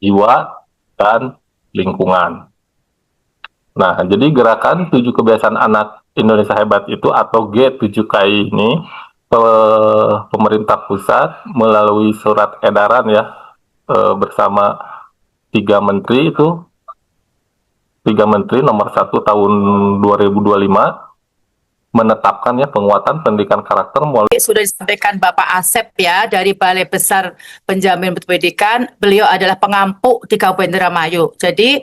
jiwa, dan lingkungan. Nah, jadi gerakan 7 kebiasaan anak Indonesia Hebat itu atau G7KI ini pemerintah pusat melalui surat edaran ya bersama tiga menteri nomor 1 tahun 2025 menetapkan ya penguatan pendidikan karakter melalui sudah disampaikan Bapak Asep ya dari Balai Besar Penjamin Mutu Pendidikan. Beliau adalah pengampu di Kabupaten Indramayu. Jadi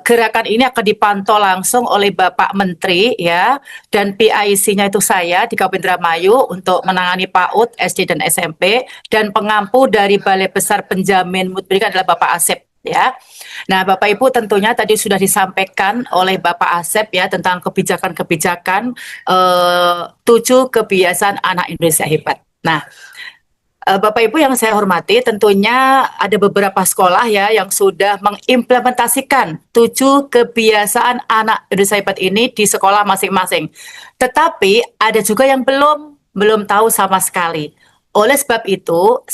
gerakan ini akan dipantau langsung oleh Bapak Menteri ya, dan PIC-nya itu saya di Kabupaten Indramayu untuk menangani PAUD, SD dan SMP, dan pengampu dari Balai Besar Penjamin Mutu Pendidikan adalah Bapak Asep ya. Nah, Bapak Ibu tentunya tadi sudah disampaikan oleh Bapak Asep ya tentang kebijakan-kebijakan 7 kebiasaan anak Indonesia hebat. Nah, Bapak Ibu yang saya hormati, tentunya ada beberapa sekolah ya yang sudah mengimplementasikan 7 kebiasaan anak Indonesia hebat ini di sekolah masing-masing. Tetapi ada juga yang belum tahu sama sekali. Oleh sebab itu,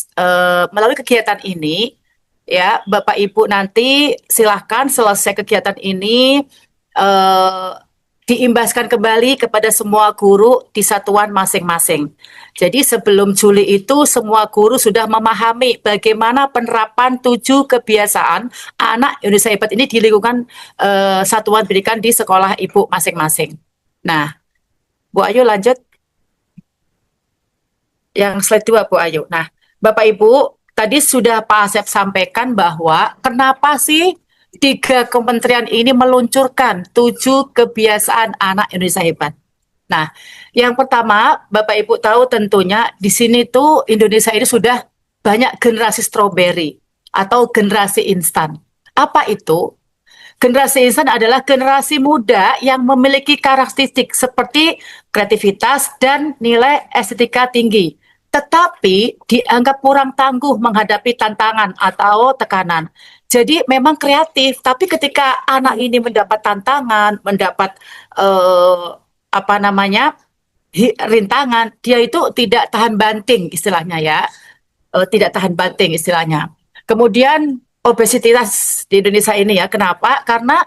melalui kegiatan ini ya, Bapak Ibu nanti silahkan selesai kegiatan ini diimbaskan kembali kepada semua guru di satuan masing-masing. Jadi sebelum Juli itu semua guru sudah memahami bagaimana penerapan 7 kebiasaan anak Indonesia Hebat ini di lingkungan satuan pendidikan di sekolah ibu masing-masing. Nah, Bu Ayu lanjut. Yang slide 2, Bu Ayu. Nah, Bapak Ibu, tadi sudah Pak Asep sampaikan bahwa kenapa sih 3 kementerian ini meluncurkan 7 kebiasaan anak Indonesia hebat. Nah, yang pertama, Bapak Ibu tahu tentunya di sini tuh Indonesia ini sudah banyak generasi stroberi atau generasi instan. Apa itu? Generasi instan adalah generasi muda yang memiliki karakteristik seperti kreativitas dan nilai estetika tinggi, tetapi dianggap kurang tangguh menghadapi tantangan atau tekanan. Jadi memang kreatif, tapi ketika anak ini mendapat tantangan, mendapat rintangan, dia itu tidak tahan banting istilahnya ya, tidak tahan banting istilahnya. Kemudian obesitas di Indonesia ini ya, kenapa? Karena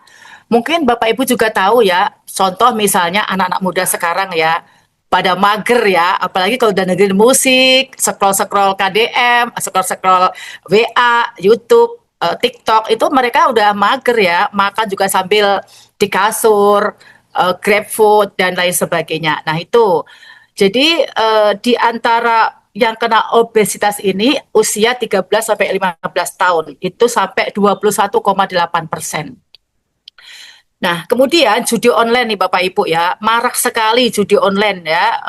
mungkin Bapak Ibu juga tahu ya, contoh misalnya anak-anak muda sekarang ya, pada mager ya, apalagi kalau udah dengerin musik, scroll-scroll KDM, scroll-scroll WA, YouTube, TikTok, itu mereka udah mager ya, makan juga sambil di kasur, GrabFood, dan lain sebagainya. Nah itu, jadi di antara yang kena obesitas ini usia 13-15 tahun, itu sampai 21,8%. Nah, kemudian judi online nih Bapak Ibu ya, marak sekali judi online ya.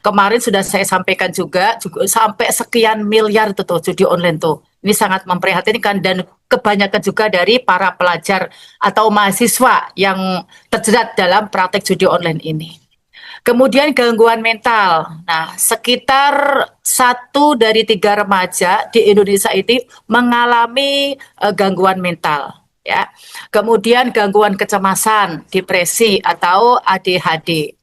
Kemarin sudah saya sampaikan juga sampai sekian miliar tuh judi online tuh. Ini sangat memprihatinkan dan kebanyakan juga dari para pelajar atau mahasiswa yang terjerat dalam praktek judi online ini. Kemudian gangguan mental. Nah, sekitar 1 dari 3 remaja di Indonesia ini mengalami gangguan mental. Ya. Kemudian gangguan kecemasan, depresi atau ADHD.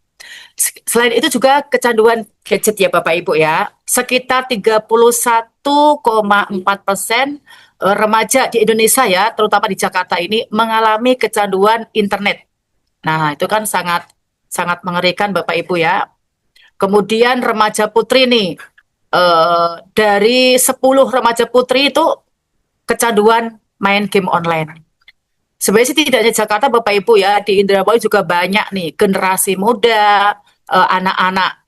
Selain itu juga kecanduan gadget ya Bapak Ibu ya. Sekitar 31,4% remaja di Indonesia ya, terutama di Jakarta ini mengalami kecanduan internet. Nah, itu kan sangat mengerikan Bapak Ibu ya. Kemudian remaja putri nih, dari 10 remaja putri itu kecanduan main game online. Sebenarnya sih tidak hanya Jakarta Bapak Ibu ya, di Indramayu juga banyak nih generasi muda, anak-anak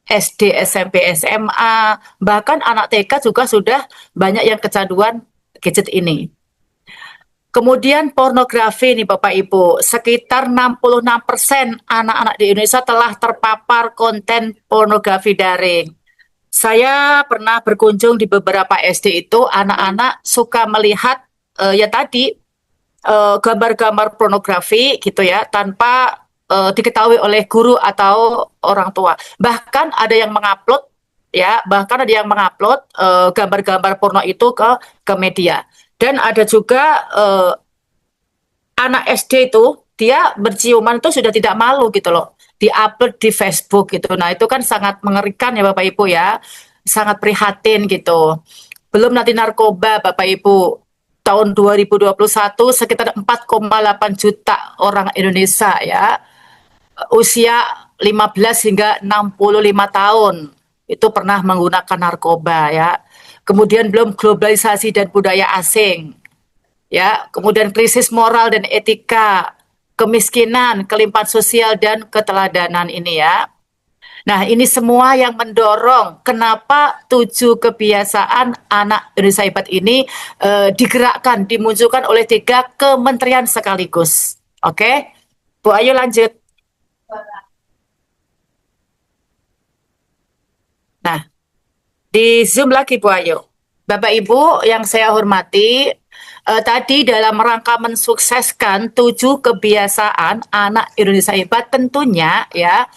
SD, SMP, SMA, bahkan anak TK juga sudah banyak yang kecanduan gadget ini. Kemudian pornografi nih Bapak Ibu, sekitar 66% anak-anak di Indonesia telah terpapar konten pornografi daring. Saya pernah berkunjung di beberapa SD itu, anak-anak suka melihat ya tadi gambar-gambar pornografi gitu ya, tanpa diketahui oleh guru atau orang tua. Bahkan ada yang mengupload ya, gambar-gambar porno itu ke media. Dan ada juga anak SD itu dia berciuman itu sudah tidak malu gitu loh, diupload di Facebook gitu. Nah itu kan sangat mengerikan ya Bapak Ibu ya, sangat prihatin gitu. belum nanti narkoba Bapak Ibu. Tahun 2021 sekitar 4,8 juta orang Indonesia ya, usia 15 hingga 65 tahun itu pernah menggunakan narkoba ya. Kemudian belum globalisasi dan budaya asing ya, kemudian krisis moral dan etika, kemiskinan, kelimpahan sosial dan keteladanan ini ya. Nah, ini semua yang mendorong kenapa 7 kebiasaan anak Indonesia Hebat ini digerakkan, dimunculkan oleh 3 kementerian sekaligus. Oke, Bu Ayu lanjut. Nah, di Zoom lagi Bu Ayu. Bapak Ibu yang saya hormati, tadi dalam rangka mensukseskan 7 kebiasaan anak Indonesia Hebat tentunya ya,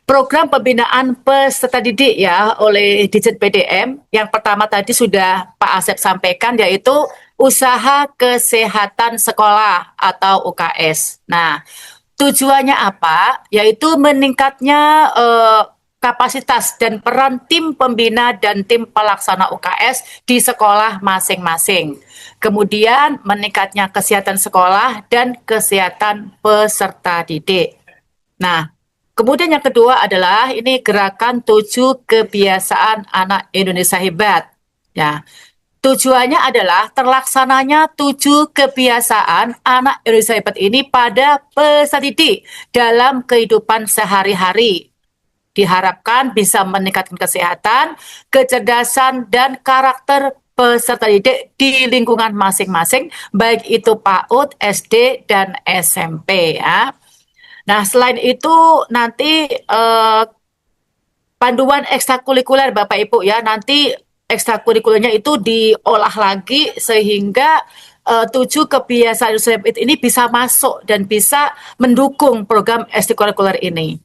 program pembinaan peserta didik ya oleh Ditjen PDM. Yang pertama tadi sudah Pak Asep sampaikan, yaitu usaha kesehatan sekolah atau UKS. Nah, tujuannya apa? Yaitu meningkatnya kapasitas dan peran tim pembina dan tim pelaksana UKS di sekolah masing-masing. Kemudian meningkatnya kesehatan sekolah dan kesehatan peserta didik. Nah, kemudian yang kedua adalah ini gerakan 7 kebiasaan anak Indonesia Hebat. Ya, tujuannya adalah terlaksananya 7 kebiasaan anak Indonesia Hebat ini pada peserta didik dalam kehidupan sehari-hari. Diharapkan bisa meningkatkan kesehatan, kecerdasan, dan karakter peserta didik di lingkungan masing-masing, baik itu PAUD, SD, dan SMP ya. Nah, selain itu nanti panduan ekstrakurikuler Bapak Ibu ya, nanti ekstrakurikulernya itu diolah lagi sehingga 7 kebiasaan ini bisa masuk dan bisa mendukung program ekstrakurikuler ini.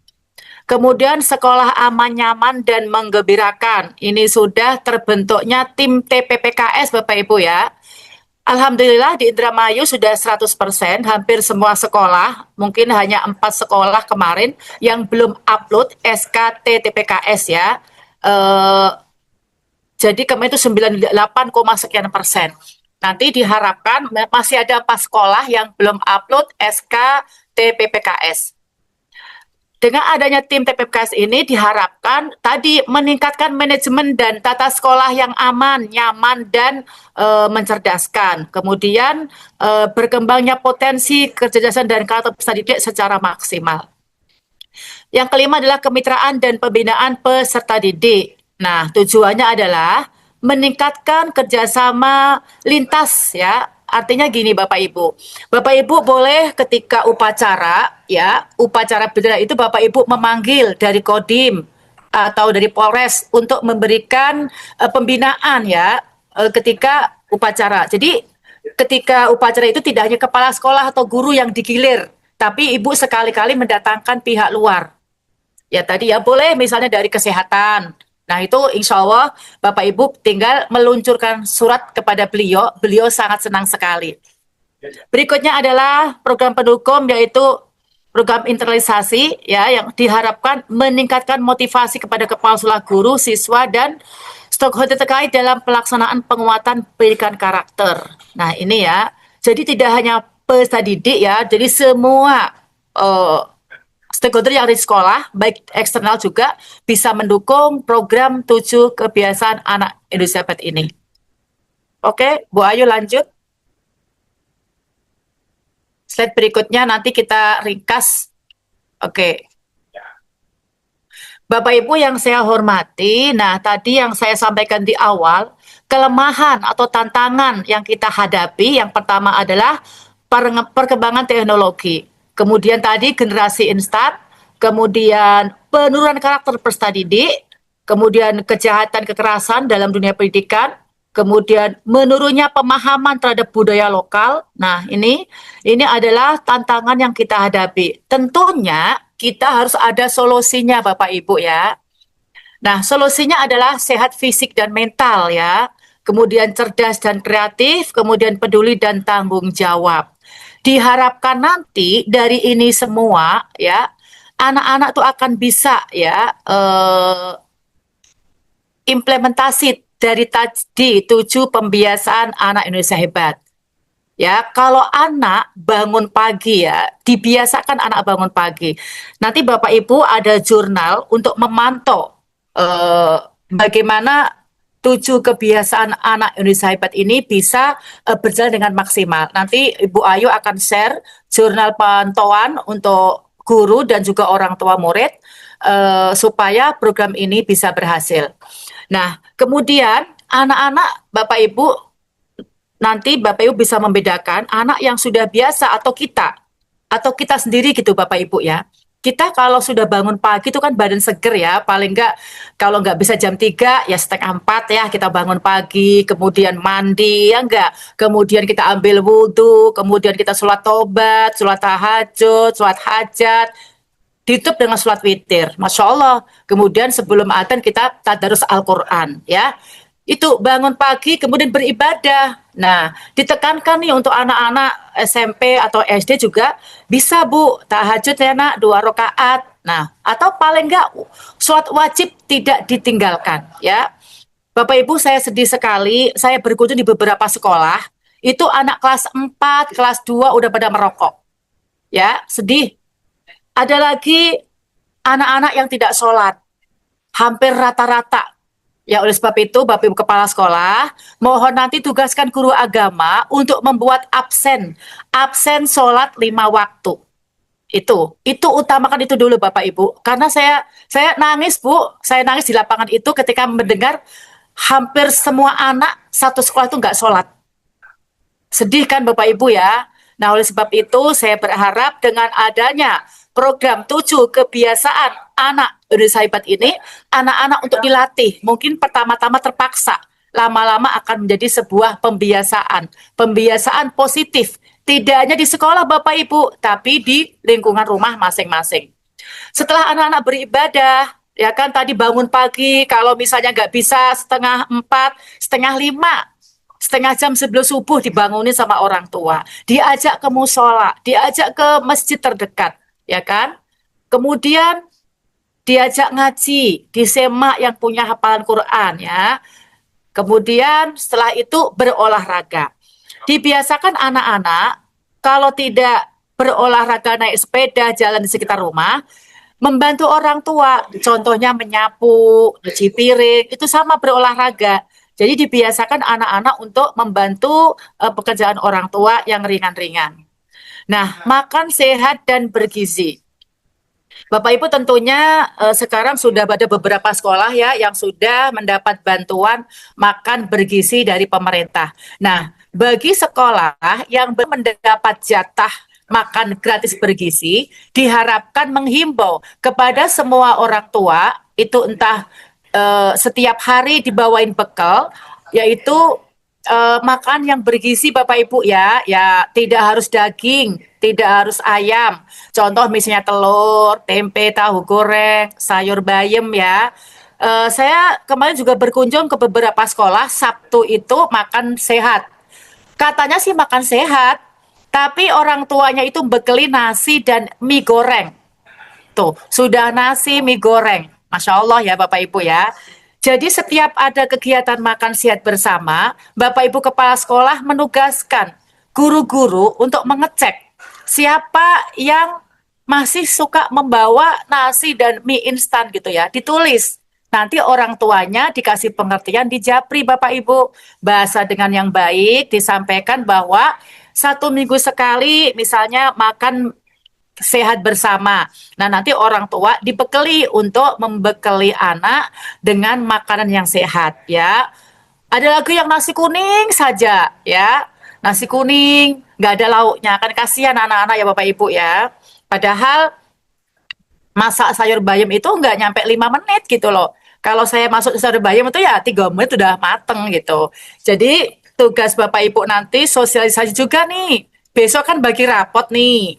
Kemudian sekolah aman, nyaman, dan menggembirakan. Ini sudah terbentuknya tim TPPKS Bapak Ibu ya. Alhamdulillah di Indramayu sudah 100%, hampir semua sekolah, mungkin hanya 4 sekolah kemarin yang belum upload SKT TPKS ya. Jadi kemarin itu 98, sekian persen. Nanti diharapkan masih ada 4 sekolah yang belum upload SK TPPKS. Dengan adanya tim TPPKS ini diharapkan tadi meningkatkan manajemen dan tata sekolah yang aman, nyaman, dan mencerdaskan. Kemudian berkembangnya potensi kecerdasan dan karakter peserta didik secara maksimal. Yang kelima adalah kemitraan dan pembinaan peserta didik. Nah, tujuannya adalah meningkatkan kerjasama lintas ya. Artinya gini Bapak Ibu. Bapak Ibu boleh ketika upacara ya, upacara bendera itu Bapak Ibu memanggil dari Kodim atau dari Polres untuk memberikan pembinaan ya ketika upacara. Jadi ketika upacara itu tidak hanya kepala sekolah atau guru yang digilir, tapi Ibu sekali-kali mendatangkan pihak luar. Ya tadi ya boleh misalnya dari kesehatan. Nah itu insya Allah Bapak Ibu tinggal meluncurkan surat kepada beliau, beliau sangat senang sekali. Berikutnya adalah program pendukung yaitu program internalisasi ya yang diharapkan meningkatkan motivasi kepada kepala sekolah, guru, siswa, dan stakeholder terkait dalam pelaksanaan penguatan pendidikan karakter. Nah ini ya, jadi tidak hanya peserta didik ya, jadi semua stakeholder yang ada di sekolah, baik eksternal juga, bisa mendukung program 7 kebiasaan anak Indonesia Hebat ini. Oke, Bu Ayu lanjut. Slide berikutnya nanti kita ringkas. Oke. Bapak Ibu yang saya hormati, nah tadi yang saya sampaikan di awal, kelemahan atau tantangan yang kita hadapi, yang pertama adalah perkembangan teknologi. Kemudian tadi generasi instan, kemudian penurunan karakter peserta didik, kemudian kejahatan kekerasan dalam dunia pendidikan, kemudian menurunnya pemahaman terhadap budaya lokal. Nah, ini adalah tantangan yang kita hadapi. Tentunya kita harus ada solusinya Bapak Ibu ya. Nah, solusinya adalah sehat fisik dan mental ya. Kemudian cerdas dan kreatif, kemudian peduli dan tanggung jawab. Diharapkan nanti dari ini semua ya, anak-anak tuh akan bisa ya implementasi dari tadi 7 pembiasaan anak Indonesia hebat. Ya, kalau anak bangun pagi ya, dibiasakan anak bangun pagi. Nanti Bapak Ibu ada jurnal untuk memantau eh, bagaimana 7 kebiasaan anak Indonesia hebat ini bisa berjalan dengan maksimal. Nanti Ibu Ayu akan share jurnal pantauan untuk guru dan juga orang tua murid supaya program ini bisa berhasil. Nah, kemudian anak-anak Bapak Ibu nanti Bapak Ibu bisa membedakan anak yang sudah biasa atau kita sendiri gitu Bapak Ibu ya. Kita kalau sudah bangun pagi itu kan badan seger ya, paling enggak kalau enggak bisa jam 3 ya setengah 4 ya kita bangun pagi, kemudian mandi ya enggak, kemudian kita ambil wudhu, kemudian kita sholat tobat, sholat tahajud, sholat hajat, ditutup dengan sholat witir, Masya Allah. Kemudian sebelum adzan kita tadarus Al-Quran ya. Itu bangun pagi kemudian beribadah. Nah, ditekankan nih untuk anak-anak SMP atau SD juga bisa Bu, tahajud ya nak 2 rakaat. Nah, atau paling enggak sholat wajib tidak ditinggalkan ya. Bapak Ibu saya sedih sekali, saya berkunjung di beberapa sekolah, itu anak kelas 4, kelas 2 udah pada merokok. Ya, sedih. Ada lagi anak-anak yang tidak sholat, hampir rata-rata. Ya, oleh sebab itu, Bapak Ibu Kepala Sekolah, mohon nanti tugaskan guru agama untuk membuat absen sholat 5 waktu. Itu utamakan itu dulu Bapak Ibu. Karena saya nangis Bu, saya nangis di lapangan itu ketika mendengar hampir semua anak satu sekolah itu nggak sholat. Sedih kan Bapak Ibu ya. Nah, oleh sebab itu saya berharap dengan adanya program 7 kebiasaan anak Indonesia hebat ini, anak-anak untuk dilatih. Mungkin pertama-tama terpaksa, lama-lama akan menjadi sebuah pembiasaan positif. Tidak hanya di sekolah Bapak Ibu, tapi di lingkungan rumah masing-masing. Setelah anak-anak beribadah, ya kan tadi bangun pagi, kalau misalnya nggak bisa setengah 4, setengah 5, setengah jam sebelum subuh dibangunin sama orang tua, diajak ke musola, diajak ke masjid terdekat, ya kan? Kemudian diajak ngaji, disemak yang punya hafalan Quran ya. Kemudian setelah itu berolahraga. Dibiasakan anak-anak kalau tidak berolahraga naik sepeda jalan di sekitar rumah, membantu orang tua, contohnya menyapu, cuci piring, itu sama berolahraga. Jadi dibiasakan anak-anak untuk membantu pekerjaan orang tua yang ringan-ringan. Nah, makan sehat dan bergizi. Bapak Ibu tentunya sekarang sudah ada beberapa sekolah ya yang sudah mendapat bantuan makan bergizi dari pemerintah. Nah, bagi sekolah yang belum mendapat jatah makan gratis bergizi, diharapkan menghimbau kepada semua orang tua itu entah setiap hari dibawain bekal, yaitu makan yang bergizi Bapak Ibu ya, ya tidak harus daging, tidak harus ayam. Contoh misalnya telur, tempe, tahu goreng, sayur bayam ya. Saya kemarin juga berkunjung ke beberapa sekolah, Sabtu itu makan sehat. Katanya sih makan sehat, tapi orang tuanya itu bekali nasi dan mie goreng. Tuh, sudah nasi, mie goreng. Masya Allah ya Bapak Ibu ya. Jadi setiap ada kegiatan makan sihat bersama, Bapak Ibu Kepala Sekolah menugaskan guru-guru untuk mengecek siapa yang masih suka membawa nasi dan mie instan gitu ya, ditulis. Nanti orang tuanya dikasih pengertian di Japri Bapak Ibu. Bahasa dengan yang baik disampaikan bahwa 1 minggu sekali misalnya makan sehat bersama. Nah, nanti orang tua dibekali untuk membekali anak dengan makanan yang sehat ya. Ada lagi yang nasi kuning saja ya. Nasi kuning, nggak ada lauknya. Kan kasihan anak-anak ya Bapak Ibu ya. Padahal masak sayur bayam itu nggak nyampe 5 menit gitu loh. Kalau saya masuk sayur bayam itu ya 3 menit udah mateng gitu. Jadi tugas Bapak Ibu nanti sosialisasi juga nih. Besok kan bagi rapot nih.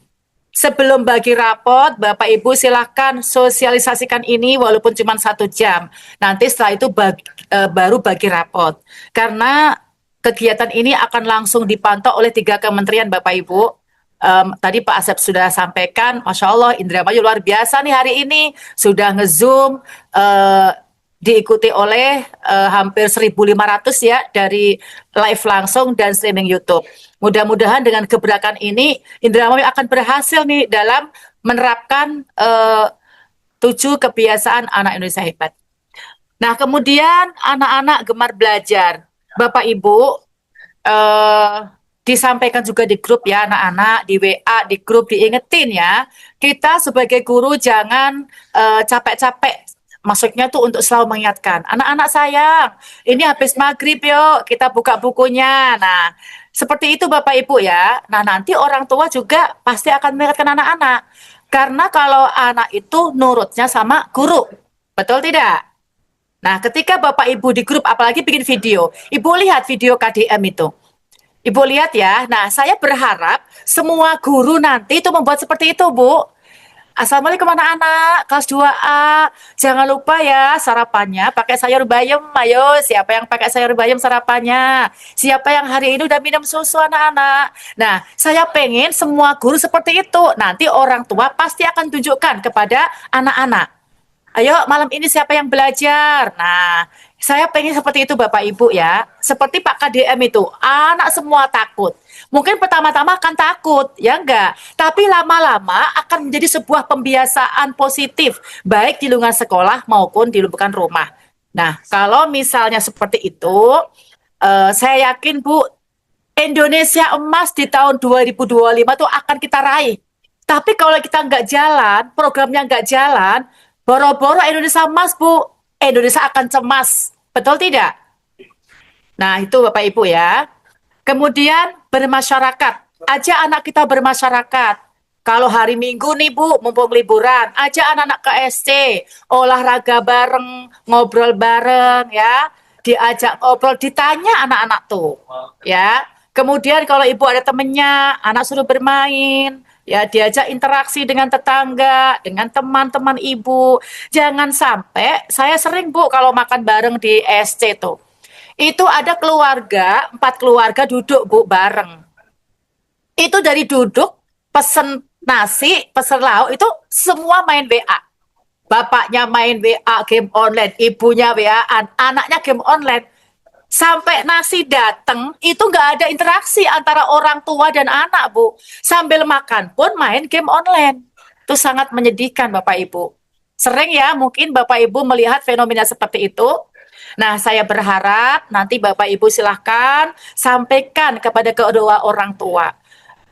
Sebelum bagi rapot, Bapak Ibu silahkan sosialisasikan ini walaupun cuma 1 jam. Nanti setelah itu baru bagi rapot. Karena kegiatan ini akan langsung dipantau oleh 3 kementerian Bapak Ibu. Tadi Pak Asep sudah sampaikan, Masya Allah Indramayu luar biasa nih hari ini. Sudah nge-zoom diikuti oleh hampir 1.500 ya dari live langsung dan streaming YouTube. Mudah-mudahan dengan gebrakan ini Indramayu akan berhasil nih dalam menerapkan 7 kebiasaan anak Indonesia hebat. Nah, kemudian anak-anak gemar belajar. Bapak Ibu eh, disampaikan juga di grup ya anak-anak, di WA, di grup diingetin ya. Kita sebagai guru jangan capek-capek. Maksudnya tuh untuk selalu mengingatkan, anak-anak sayang, ini habis maghrib yuk, kita buka bukunya. Nah, seperti itu Bapak Ibu ya. Nah, nanti orang tua juga pasti akan mengingatkan anak-anak. Karena kalau anak itu nurutnya sama guru. Betul tidak? Nah, ketika Bapak Ibu di grup apalagi bikin video, Ibu lihat video KDM itu. Ibu lihat ya. Nah, saya berharap semua guru nanti itu membuat seperti itu, Bu. Assalamualaikum anak-anak, kelas 2A. Jangan lupa ya sarapannya pakai sayur bayam. Ayo, siapa yang pakai sayur bayam sarapannya? Siapa yang hari ini udah minum susu anak-anak? Nah, saya pengen semua guru seperti itu. Nanti orang tua pasti akan tunjukkan kepada anak-anak. Ayo malam ini siapa yang belajar? Nah, saya pengen seperti itu Bapak Ibu ya. Seperti Pak KDM itu, anak semua takut. Mungkin pertama-tama akan takut, ya enggak. Tapi lama-lama akan menjadi sebuah pembiasaan positif, baik di lingkungan sekolah maupun di lingkungan rumah. Nah, kalau misalnya seperti itu, saya yakin Bu, Indonesia emas di tahun 2025 tuh akan kita raih. Tapi kalau kita nggak jalan, programnya nggak jalan, boro-boro Indonesia emas, Bu. Indonesia akan cemas. Betul tidak? Nah, itu Bapak Ibu ya. Kemudian bermasyarakat. Ajak anak kita bermasyarakat. Kalau hari Minggu nih Bu, mumpung liburan, ajak anak-anak ke SC, olahraga bareng, ngobrol bareng ya. Diajak ngobrol, ditanya anak-anak tuh ya. Kemudian kalau ibu ada temennya, anak suruh bermain, ya diajak interaksi dengan tetangga, dengan teman-teman ibu. Jangan sampai, saya sering Bu kalau makan bareng di SC tuh. Itu ada keluarga, 4 keluarga duduk Bu bareng. Itu dari duduk, pesen nasi, pesen lauk, itu semua main WA. Bapaknya main WA, game online, ibunya WA-an, anaknya game online. Sampai nasi datang, itu nggak ada interaksi antara orang tua dan anak, Bu. Sambil makan pun main game online. Itu sangat menyedihkan, Bapak Ibu. Sering ya, mungkin Bapak Ibu melihat fenomena seperti itu. Nah, saya berharap nanti Bapak Ibu silahkan sampaikan kepada kedua orang tua.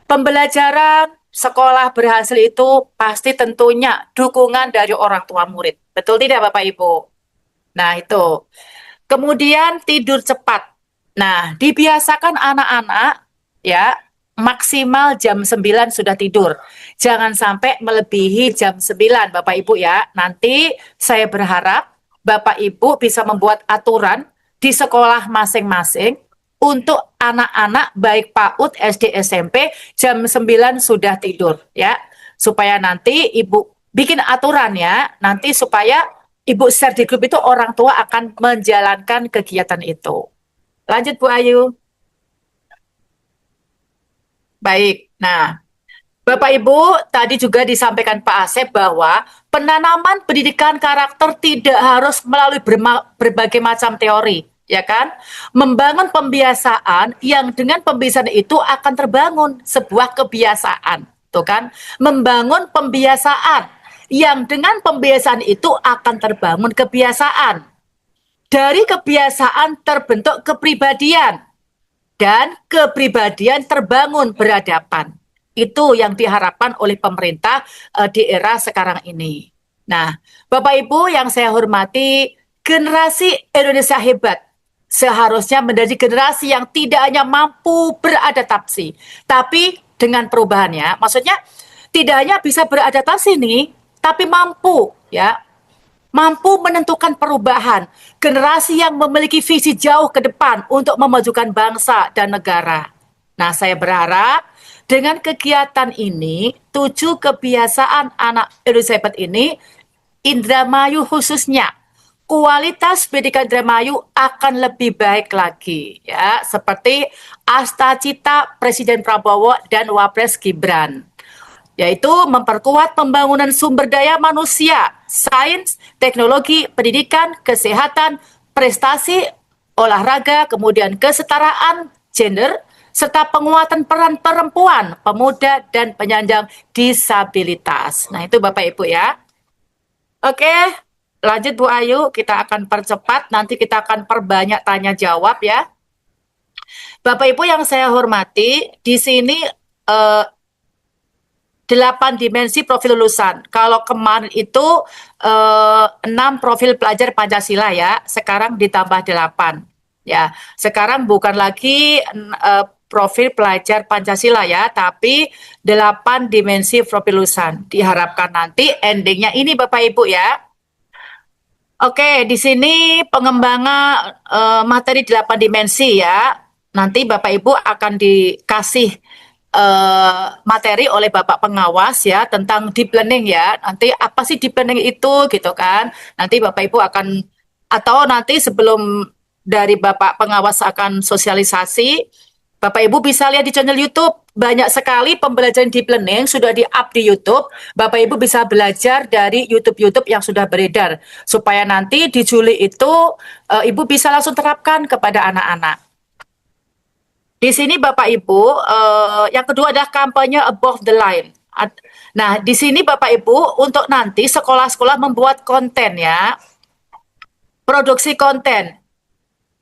Pembelajaran sekolah berhasil itu pasti tentunya dukungan dari orang tua murid. Betul tidak Bapak Ibu? Nah, itu. Kemudian tidur cepat. Nah, dibiasakan anak-anak ya maksimal jam 9 sudah tidur. Jangan sampai melebihi jam 9 Bapak Ibu ya. Nanti saya berharap Bapak Ibu bisa membuat aturan di sekolah masing-masing untuk anak-anak baik PAUD, SD, SMP jam 9 sudah tidur ya. Supaya nanti Ibu bikin aturan ya, nanti supaya Ibu share di grup itu orang tua akan menjalankan kegiatan itu. Lanjut Bu Ayu. Baik. Nah, Bapak Ibu tadi juga disampaikan Pak Asep bahwa penanaman pendidikan karakter tidak harus melalui berbagai macam teori, ya kan? Membangun pembiasaan yang dengan pembiasaan itu akan terbangun sebuah kebiasaan, tuh kan? Membangun pembiasaan yang dengan pembiasaan itu akan terbangun kebiasaan. Dari kebiasaan terbentuk kepribadian dan kepribadian terbangun berhadapan. Itu yang diharapkan oleh pemerintah di era sekarang ini. Nah, Bapak Ibu yang saya hormati, generasi Indonesia hebat seharusnya menjadi generasi yang tidak hanya mampu beradaptasi, tapi dengan perubahannya. Maksudnya tidak hanya bisa beradaptasi nih, tapi mampu ya, mampu menentukan perubahan, generasi yang memiliki visi jauh ke depan untuk memajukan bangsa dan negara. Nah, saya berharap dengan kegiatan ini, 7 kebiasaan anak Indonesia hebat ini, Indramayu khususnya, kualitas pendidikan Indramayu akan lebih baik lagi ya, seperti Asta-cita Presiden Prabowo dan Wapres Gibran, yaitu memperkuat pembangunan sumber daya manusia sains, teknologi, pendidikan, kesehatan, prestasi, olahraga, kemudian kesetaraan gender, serta penguatan peran perempuan, pemuda, dan penyandang disabilitas. Nah, itu Bapak Ibu ya. Oke, lanjut Bu Ayu, kita akan percepat, nanti kita akan perbanyak tanya jawab ya. Bapak Ibu yang saya hormati, di sini 8 dimensi profil lulusan. Kalau kemarin itu 6 profil pelajar Pancasila ya, sekarang ditambah 8. Ya, sekarang bukan lagi profil pelajar Pancasila ya, tapi 8 dimensi profil lulusan. Diharapkan nanti endingnya ini Bapak Ibu ya. Oke, di sini pengembangan materi 8 dimensi ya. Nanti Bapak Ibu akan dikasih materi oleh Bapak pengawas ya tentang deep learning ya. Nanti apa sih deep learning itu gitu kan? Nanti Bapak Ibu akan atau nanti sebelum dari Bapak pengawas akan sosialisasi, Bapak Ibu bisa lihat di channel YouTube. Banyak sekali pembelajaran deep learning sudah di-up di YouTube. Bapak Ibu bisa belajar dari YouTube-YouTube yang sudah beredar supaya nanti di Juli itu Ibu bisa langsung terapkan kepada anak-anak. Di sini Bapak Ibu, yang kedua adalah kampanye above the line. Nah, di sini Bapak Ibu untuk nanti sekolah-sekolah membuat konten ya, produksi konten.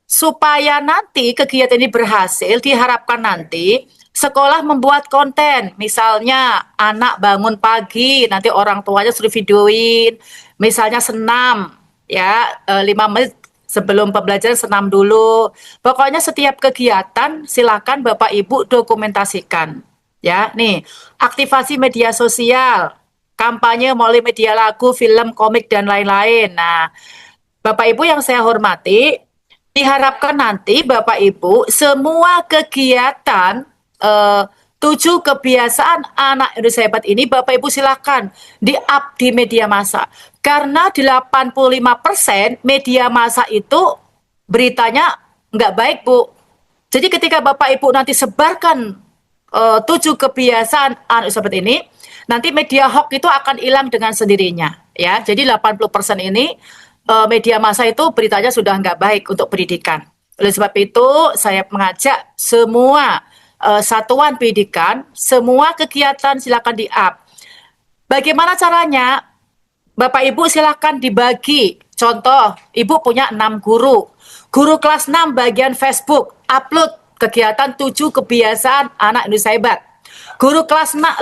Supaya nanti kegiatan ini berhasil, diharapkan nanti sekolah membuat konten. Misalnya anak bangun pagi, nanti orang tuanya suruh videoin. Misalnya senam, ya 5 menit sebelum pembelajaran senam dulu. Pokoknya setiap kegiatan silakan Bapak Ibu dokumentasikan. Ya, nih aktivasi media sosial, kampanye melalui media lagu, film, komik dan lain-lain. Nah, Bapak Ibu yang saya hormati, diharapkan nanti Bapak Ibu semua kegiatan 7 kebiasaan anak Indonesia hebat ini Bapak Ibu silakan di-up di media massa. Karena 85% media massa itu beritanya nggak baik, Bu. Jadi ketika Bapak Ibu nanti sebarkan 7 kebiasaan anak seperti ini, nanti media hoax itu akan hilang dengan sendirinya. Ya, jadi 80% ini media massa itu beritanya sudah nggak baik untuk pendidikan. Oleh sebab itu, saya mengajak semua satuan pendidikan, semua kegiatan silakan di-up. Bagaimana caranya? Bapak Ibu silakan dibagi. Contoh, Ibu punya 6 guru. Guru kelas 6 bagian Facebook, upload kegiatan 7 kebiasaan anak Indonesia hebat. Guru kelas 5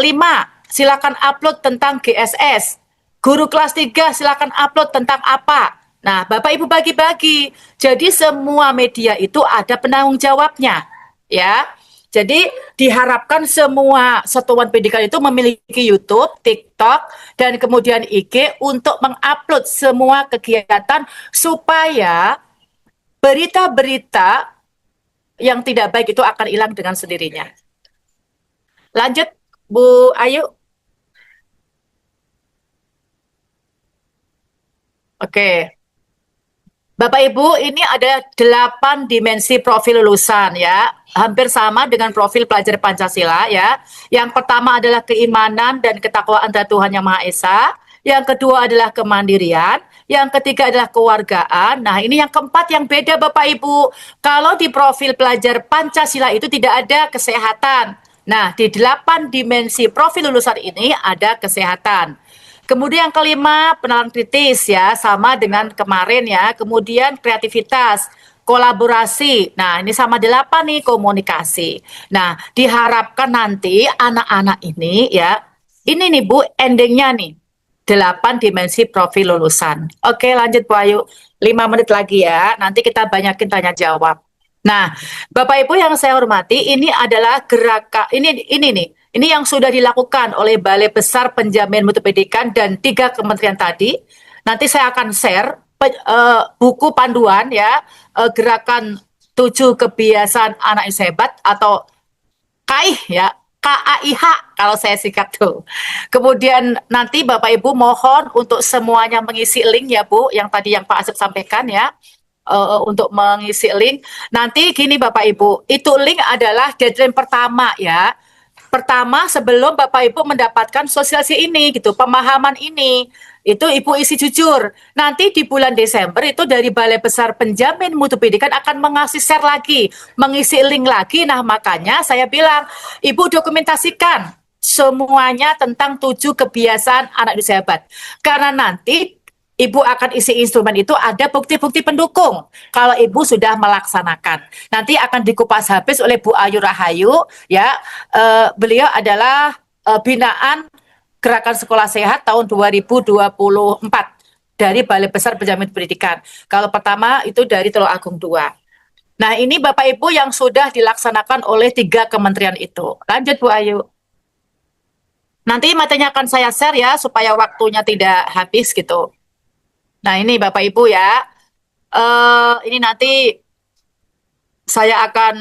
silakan upload tentang GSS. Guru kelas 3 silakan upload tentang apa. Nah, Bapak Ibu bagi-bagi. Jadi semua media itu ada penanggung jawabnya. Ya. Jadi diharapkan semua satuan pendidikan itu memiliki YouTube, TikTok, dan kemudian IG untuk mengupload semua kegiatan supaya berita-berita yang tidak baik itu akan hilang dengan sendirinya. Lanjut, Bu Ayu. Oke. Bapak Ibu, ini ada 8 dimensi profil lulusan ya. Hampir sama dengan profil pelajar Pancasila ya. Yang pertama adalah keimanan dan ketakwaan terhadap Tuhan Yang Maha Esa. Yang kedua adalah kemandirian. Yang ketiga adalah kewargaan. Nah, ini yang keempat yang beda Bapak Ibu. Kalau di profil pelajar Pancasila itu tidak ada kesehatan. Nah, di 8 dimensi profil lulusan ini ada kesehatan. Kemudian yang kelima, penalaran kritis ya, sama dengan kemarin ya. Kemudian kreativitas, kolaborasi. Nah, ini sama 8 nih, komunikasi. Nah, diharapkan nanti anak-anak ini ya, ini nih Bu, endingnya nih, 8 dimensi profil lulusan. Oke, lanjut Bu Ayu. 5 menit lagi ya, nanti kita banyakin tanya jawab. Nah, Bapak Ibu yang saya hormati, ini adalah gerakan, ini nih, ini yang sudah dilakukan oleh Balai Besar Penjamin Mutu Pendidikan dan 3 kementerian tadi. Nanti saya akan share buku panduan ya, gerakan 7 kebiasaan anak yang hebat atau KAIH ya, KAIH kalau saya singkat tuh. Kemudian nanti Bapak Ibu mohon untuk semuanya mengisi link ya Bu, yang tadi yang Pak Asep sampaikan ya. Untuk mengisi link. Nanti gini Bapak Ibu, itu link adalah deadline pertama ya. pertama sebelum Bapak Ibu mendapatkan sosialisasi ini gitu, pemahaman ini, itu Ibu isi jujur. Nanti di bulan Desember itu dari Balai Besar Penjamin Mutu Pendidikan akan mengasih share lagi, mengisi link lagi. Nah, makanya saya bilang, Ibu dokumentasikan semuanya tentang 7 kebiasaan anak usia hebat. Karena nanti Ibu akan isi instrumen itu ada bukti-bukti pendukung kalau Ibu sudah melaksanakan. Nanti akan dikupas habis oleh Bu Ayu Rahayu, ya. Beliau adalah binaan Gerakan Sekolah Sehat tahun 2024 dari Balai Besar Penjamin Pendidikan. Kalau pertama itu dari Tulung Agung 2. Nah, ini Bapak Ibu yang sudah dilaksanakan oleh 3 kementerian itu. Lanjut Bu Ayu. Nanti materinya akan saya share ya supaya waktunya tidak habis gitu. Nah, ini Bapak Ibu ya. Ini nanti saya akan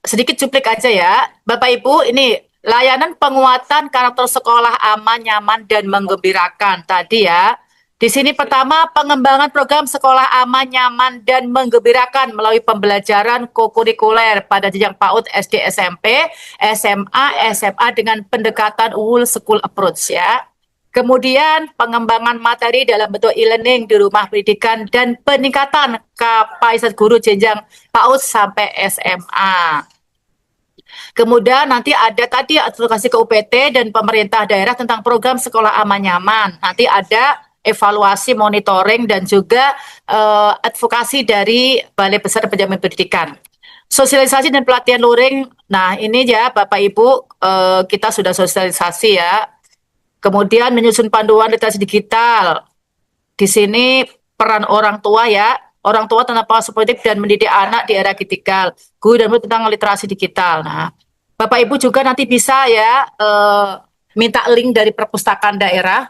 sedikit cuplik aja ya. Bapak Ibu, ini layanan penguatan karakter sekolah aman, nyaman, dan menggembirakan. Tadi ya. Di sini pertama, pengembangan program sekolah aman, nyaman, dan menggembirakan melalui pembelajaran kokurikuler pada jenjang PAUD, SD, SMP, SMA, SMA dengan pendekatan whole school approach ya. Kemudian pengembangan materi dalam bentuk e-learning di rumah pendidikan dan peningkatan kapasitas guru jenjang PAUD sampai SMA. Kemudian nanti ada tadi advokasi ke UPT dan pemerintah daerah tentang program sekolah aman nyaman. Nanti ada evaluasi, monitoring, dan juga advokasi dari Balai Besar Penjamin Pendidikan. Sosialisasi dan pelatihan luring. Nah, ini ya Bapak Ibu, kita sudah sosialisasi ya. Kemudian menyusun panduan literasi digital. Di sini peran orang tua ya. Orang tua tentang pola politik dan mendidik anak di era digital. Guru dan murid tentang literasi digital. Nah, Bapak Ibu juga nanti bisa ya minta link dari perpustakaan daerah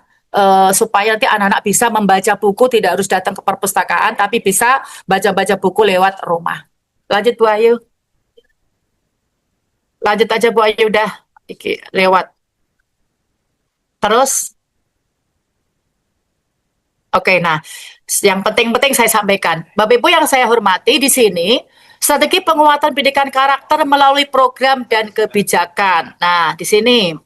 supaya nanti anak-anak bisa membaca buku, tidak harus datang ke perpustakaan, tapi bisa baca-baca buku lewat rumah. Lanjut Bu Ayu. Lanjut aja Bu Ayu, udah lewat. Terus, oke, nah, yang penting-penting saya sampaikan. Bapak Ibu yang saya hormati di sini, strategi penguatan pendidikan karakter melalui program dan kebijakan. Nah, di sini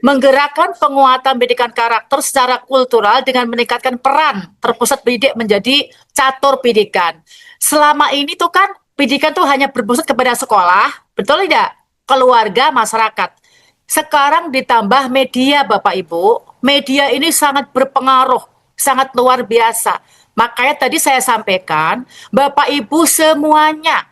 menggerakkan penguatan pendidikan karakter secara kultural dengan meningkatkan peran terpusat pendidik menjadi catur pendidikan. Selama ini tuh kan pendidikan tuh hanya berpusat kepada sekolah, betul tidak? Keluarga, masyarakat. Sekarang ditambah media Bapak Ibu, media ini sangat berpengaruh, sangat luar biasa. Makanya tadi saya sampaikan, Bapak Ibu semuanya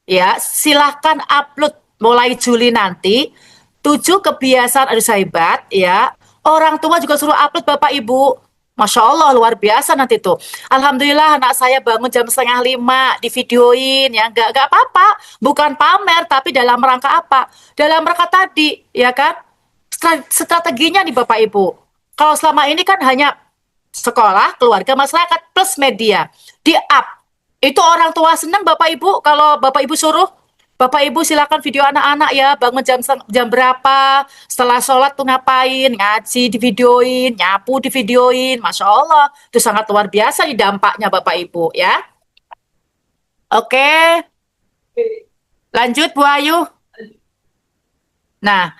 ya silahkan upload mulai Juli nanti 7 kebiasaan harus hebat ya. Orang tua juga suruh upload Bapak Ibu. Masya Allah luar biasa nanti tuh. Alhamdulillah anak saya bangun jam 4:30 di videoin ya. Nggak apa-apa. Bukan pamer tapi dalam rangka apa? Dalam rangka tadi ya kan. Strateginya nih Bapak Ibu. Kalau selama ini kan hanya sekolah, keluarga, masyarakat plus media. Di up. Itu orang tua senang Bapak Ibu kalau Bapak Ibu suruh Bapak Ibu silakan video anak-anak ya, bangun jam berapa, setelah sholat tuh ngapain, ngaji di videoin, nyapu di videoin, Masya Allah, itu sangat luar biasa di dampaknya Bapak Ibu ya. Oke, lanjut Bu Ayu. Nah,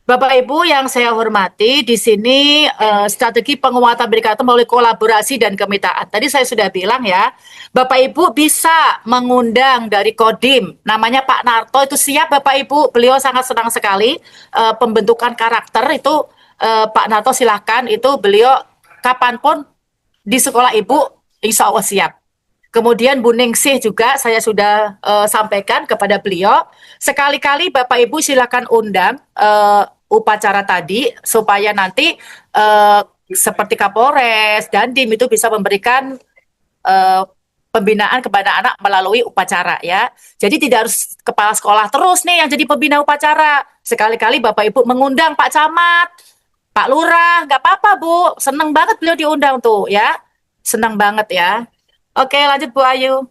Bapak Ibu yang saya hormati, di sini strategi penguatan pendidikan melalui kolaborasi dan kemitraan. Tadi saya sudah bilang ya, Bapak Ibu bisa mengundang dari Kodim, namanya Pak Narto, itu siap Bapak Ibu, beliau sangat senang sekali pembentukan karakter itu Pak Narto silahkan, itu beliau kapanpun di sekolah Ibu, insya Allah siap. Kemudian Bu Ningsih juga saya sudah sampaikan kepada beliau, sekali-kali Bapak Ibu silakan undang upacara tadi supaya nanti seperti Kapolres dan Dim itu bisa memberikan pembinaan kepada anak melalui upacara ya. Jadi tidak harus kepala sekolah terus nih yang jadi pembina upacara. Sekali-kali Bapak Ibu mengundang Pak Camat, Pak Lurah, nggak apa-apa Bu, seneng banget beliau diundang tuh ya, seneng banget ya. Oke, lanjut Bu Ayu.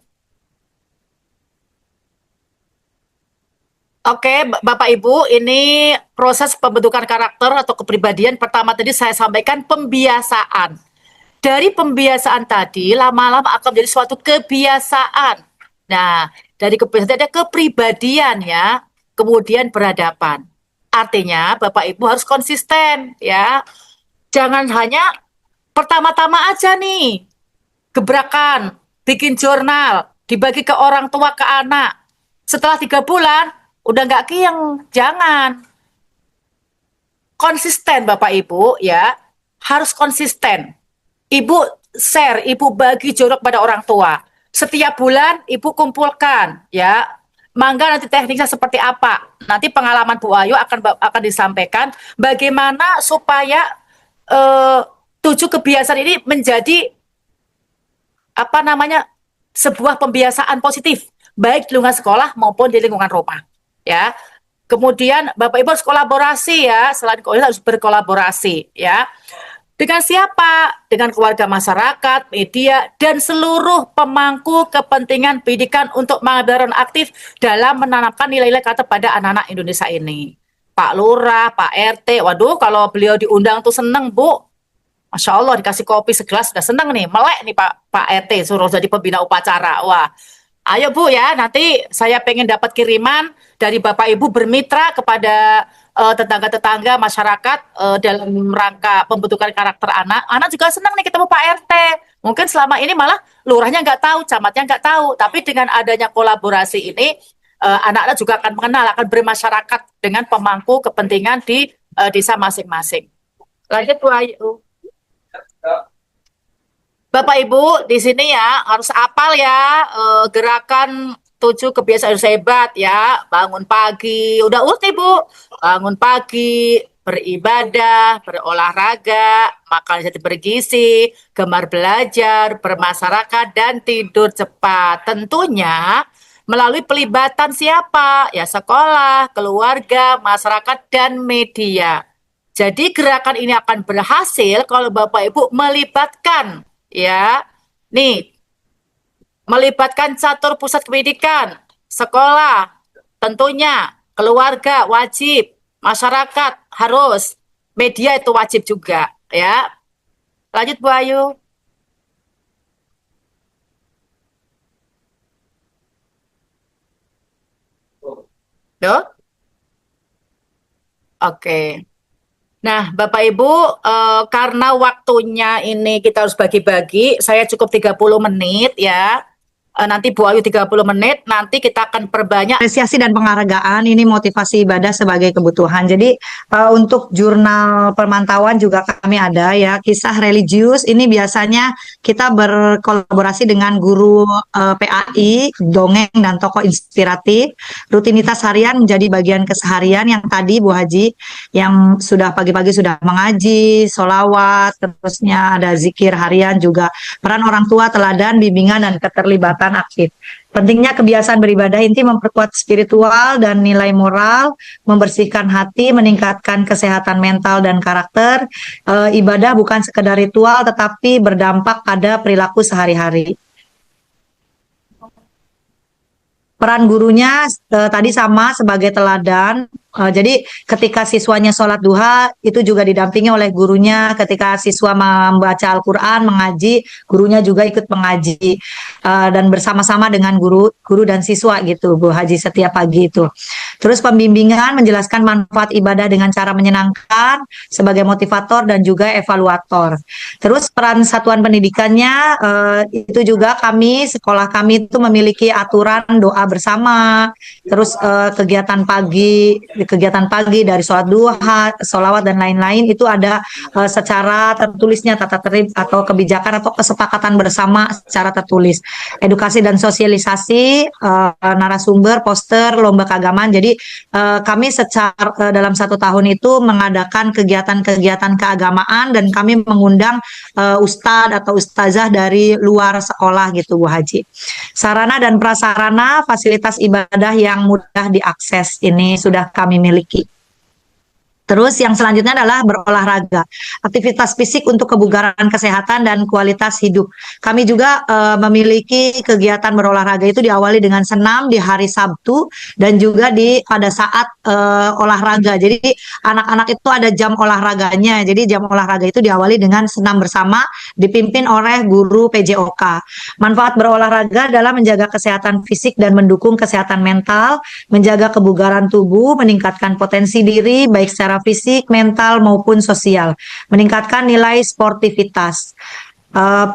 Oke, Bapak Ibu, ini proses pembentukan karakter atau kepribadian. Pertama tadi saya sampaikan pembiasaan. Dari pembiasaan tadi, lama-lama akan menjadi suatu kebiasaan. Nah, dari kebiasaan ada kepribadian ya, kemudian peradaban. Artinya Bapak Ibu harus konsisten ya. Jangan hanya pertama-tama aja nih gebrakan, bikin jurnal, dibagi ke orang tua, ke anak. Setelah 3 bulan, udah nggak kiyeng. Jangan. Konsisten Bapak Ibu ya, harus konsisten. Ibu share, Ibu bagi jurnal kepada orang tua. Setiap bulan Ibu kumpulkan ya. Mangga nanti tekniknya seperti apa. Nanti pengalaman Bu Ayu akan disampaikan bagaimana supaya 7 kebiasaan ini menjadi apa namanya sebuah pembiasaan positif baik di lingkungan sekolah maupun di lingkungan rumah ya. Kemudian Bapak Ibu harus kolaborasi ya, selain komunitas harus berkolaborasi ya. Dengan siapa? Dengan keluarga, masyarakat, media, dan seluruh pemangku kepentingan pendidikan untuk mengambil peran aktif dalam menanamkan nilai-nilai kata pada anak-anak Indonesia ini. Pak Lurah, Pak RT, waduh kalau beliau diundang tuh seneng Bu. Masya Allah dikasih kopi segelas sudah seneng nih, melek nih Pak RT suruh jadi pembina upacara. Wah, ayo Bu ya, nanti saya pengen dapat kiriman dari Bapak Ibu bermitra kepada tetangga-tetangga masyarakat dalam rangka pembentukan karakter anak. Anak juga senang nih ketemu Pak RT. Mungkin selama ini malah lurahnya nggak tahu, camatnya nggak tahu. Tapi dengan adanya kolaborasi ini, anak-anak juga akan mengenal, akan bermasyarakat dengan pemangku kepentingan di desa masing-masing. Lanjut Bu Ayu. Bapak Ibu di sini ya harus apal ya gerakan 7 kebiasaan harus hebat ya. Bangun pagi, udah urut nih Bu. Bangun pagi, beribadah, berolahraga, makan yang bergizi, gemar belajar, bermasyarakat, dan tidur cepat. Tentunya melalui pelibatan siapa? Ya sekolah, keluarga, masyarakat, dan media. Jadi gerakan ini akan berhasil kalau Bapak Ibu melibatkan ya. Nih, melibatkan catur pusat pendidikan, sekolah, tentunya keluarga wajib, masyarakat harus, media itu wajib juga ya. Lanjut Bu Ayu. Yo? Oke. Nah, Bapak Ibu, karena waktunya ini kita harus bagi-bagi, saya cukup 30 menit ya. Nanti Bu Ayu 30 menit, nanti kita akan perbanyak. Apresiasi dan penghargaan ini motivasi ibadah sebagai kebutuhan. Jadi untuk jurnal pemantauan juga kami ada ya, kisah religius ini biasanya kita berkolaborasi dengan guru PAI, dongeng dan tokoh inspiratif. Rutinitas harian menjadi bagian keseharian yang tadi Bu Haji yang sudah pagi-pagi sudah mengaji, sholawat, terusnya ada zikir harian juga. Peran orang tua, teladan, bimbingan dan keterlibatan aktif. Pentingnya kebiasaan beribadah inti memperkuat spiritual dan nilai moral, membersihkan hati, meningkatkan kesehatan mental dan karakter. Ibadah bukan sekedar ritual tetapi berdampak pada perilaku sehari-hari. Peran gurunya tadi sama sebagai teladan. Jadi ketika siswanya sholat duha itu juga didampingi oleh gurunya. Ketika siswa membaca Al-Quran, mengaji, gurunya juga ikut mengaji dan bersama-sama dengan guru dan siswa gitu Bu Haji setiap pagi itu. Terus pembimbingan menjelaskan manfaat ibadah dengan cara menyenangkan sebagai motivator dan juga evaluator. Terus peran satuan pendidikannya itu juga sekolah kami itu memiliki aturan doa bersama. Terus kegiatan pagi dari sholat duha, sholawat dan lain-lain itu ada secara tertulisnya, tata tertib atau kebijakan atau kesepakatan bersama secara tertulis. Edukasi dan sosialisasi, narasumber, poster, lomba keagamaan. Jadi kami secara dalam 1 tahun itu mengadakan kegiatan-kegiatan keagamaan dan kami mengundang ustadz atau ustazah dari luar sekolah gitu Bu Haji. Sarana dan prasarana fasilitas ibadah yang mudah diakses ini sudah kami miliki. Terus yang selanjutnya adalah berolahraga, aktivitas fisik untuk kebugaran, kesehatan, dan kualitas hidup. Kami juga memiliki kegiatan berolahraga itu diawali dengan senam di hari Sabtu dan juga pada saat olahraga. Jadi anak-anak itu ada jam olahraganya. Jadi jam olahraga itu diawali dengan senam bersama dipimpin oleh guru PJOK. Manfaat berolahraga adalah menjaga kesehatan fisik dan mendukung kesehatan mental, menjaga kebugaran tubuh, meningkatkan potensi diri baik secara fisik, mental maupun sosial, meningkatkan nilai sportivitas.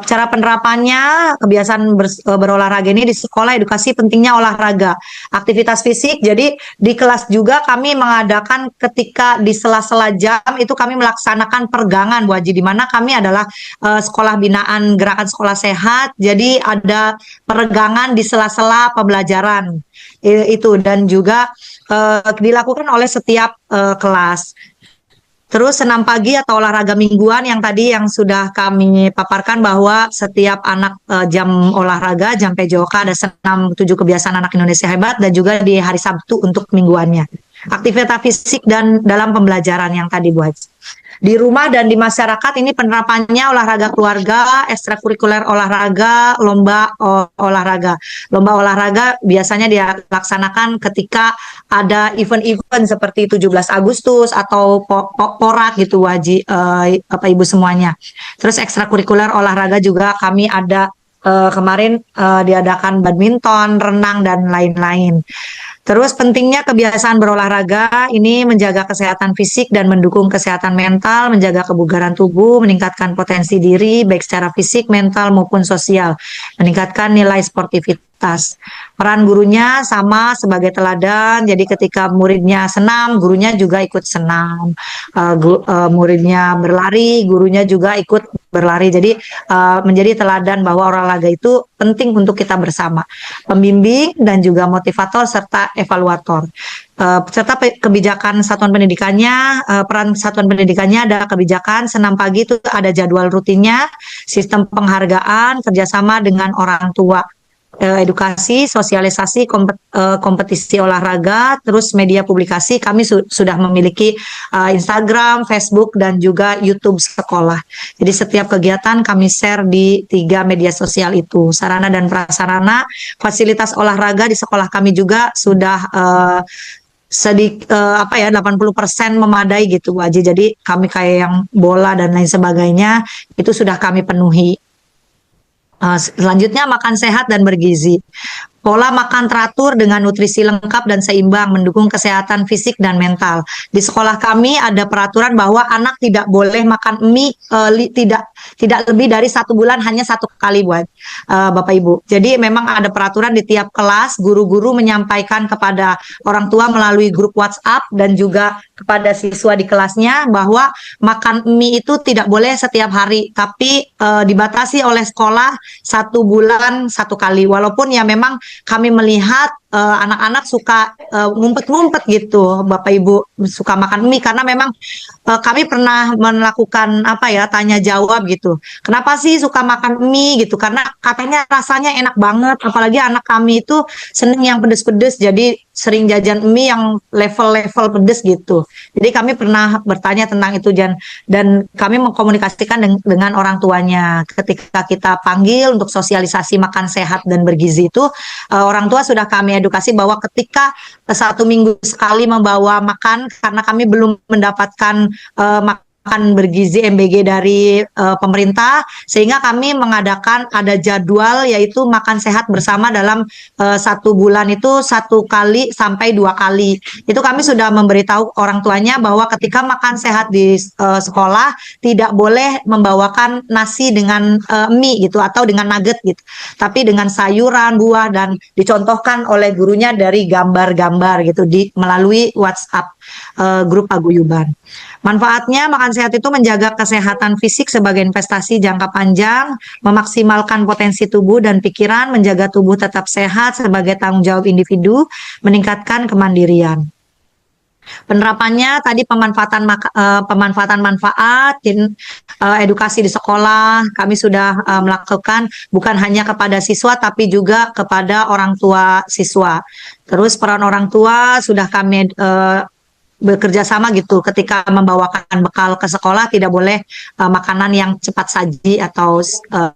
Cara penerapannya, kebiasaan berolahraga ini di sekolah edukasi pentingnya olahraga, aktivitas fisik. Jadi di kelas juga kami mengadakan ketika di sela-sela jam itu kami melaksanakan peregangan, Bu Haji, di mana kami adalah sekolah binaan gerakan sekolah sehat. Jadi ada peregangan di sela-sela pembelajaran itu dan juga dilakukan oleh setiap kelas. Terus senam pagi atau olahraga mingguan yang tadi yang sudah kami paparkan bahwa setiap anak jam olahraga, jam PJOK ada senam 7 kebiasaan anak Indonesia hebat dan juga di hari Sabtu untuk mingguannya. Aktivitas fisik dan dalam pembelajaran yang tadi Bu Haji. Di rumah dan di masyarakat ini penerapannya olahraga keluarga, ekstrakurikuler olahraga, lomba olahraga. Lomba olahraga biasanya dilaksanakan ketika ada event-event seperti 17 Agustus atau porak gitu Waji, Bapak Ibu semuanya. Terus ekstrakurikuler olahraga juga kami ada kemarin diadakan badminton, renang dan lain-lain. Terus pentingnya kebiasaan berolahraga ini menjaga kesehatan fisik dan mendukung kesehatan mental, menjaga kebugaran tubuh, meningkatkan potensi diri baik secara fisik, mental maupun sosial, meningkatkan nilai sportivitas. Peran gurunya sama sebagai teladan, jadi ketika muridnya senam, gurunya juga ikut senam. Muridnya berlari, gurunya juga ikut berlari. Jadi menjadi teladan bahwa olahraga itu penting untuk kita bersama. Pembimbing dan juga motivator serta evaluator. Serta kebijakan satuan pendidikannya, peran satuan pendidikannya ada kebijakan senam pagi itu ada jadwal rutinnya, sistem penghargaan, kerjasama dengan orang tua, edukasi, sosialisasi, kompetisi olahraga, terus media publikasi. Kami sudah memiliki Instagram, Facebook, dan juga YouTube sekolah. Jadi setiap kegiatan kami share di 3 media sosial itu. Sarana dan prasarana, fasilitas olahraga di sekolah kami juga sudah 80% memadai gitu Bu Haji. Jadi kami kayak yang bola dan lain sebagainya itu sudah kami penuhi. Selanjutnya makan sehat dan bergizi. Pola makan teratur dengan nutrisi lengkap dan seimbang mendukung kesehatan fisik dan mental. Di sekolah kami ada peraturan bahwa anak tidak boleh makan mie tidak lebih dari 1 bulan hanya 1 kali buat Bapak Ibu. Jadi memang ada peraturan di tiap kelas, guru-guru menyampaikan kepada orang tua melalui grup WhatsApp dan juga kepada siswa di kelasnya bahwa makan mie itu tidak boleh setiap hari, tapi dibatasi oleh sekolah 1 bulan 1 kali. Walaupun ya memang kami melihat anak-anak suka ngumpet-ngumpet gitu, Bapak Ibu suka makan mie karena memang kami pernah melakukan tanya jawab gitu. Kenapa sih suka makan mie gitu? Karena katanya rasanya enak banget, apalagi anak kami itu seneng yang pedes-pedes, jadi sering jajan mie yang level-level pedes gitu. Jadi kami pernah bertanya tentang itu dan kami mengkomunikasikan dengan orang tuanya. Ketika kita panggil untuk sosialisasi makan sehat dan bergizi itu, orang tua sudah kami edukasi bahwa ketika 1 minggu sekali membawa makan, karena kami belum mendapatkan makan bergizi MBG dari pemerintah, sehingga kami mengadakan ada jadwal yaitu makan sehat bersama dalam 1 bulan itu 1 kali sampai 2 kali. Itu kami sudah memberitahu orang tuanya bahwa ketika makan sehat di sekolah tidak boleh membawakan nasi dengan mie gitu atau dengan nugget gitu, tapi dengan sayuran, buah, dan dicontohkan oleh gurunya dari gambar-gambar gitu melalui WhatsApp grup paguyuban. Manfaatnya makan sehat itu menjaga kesehatan fisik sebagai investasi jangka panjang, memaksimalkan potensi tubuh dan pikiran, menjaga tubuh tetap sehat sebagai tanggung jawab individu, meningkatkan kemandirian. Penerapannya tadi pemanfaatan manfaat, edukasi di sekolah kami sudah melakukan bukan hanya kepada siswa tapi juga kepada orang tua siswa. Terus peran orang tua sudah kami bekerja sama gitu ketika membawakan bekal ke sekolah tidak boleh makanan yang cepat saji atau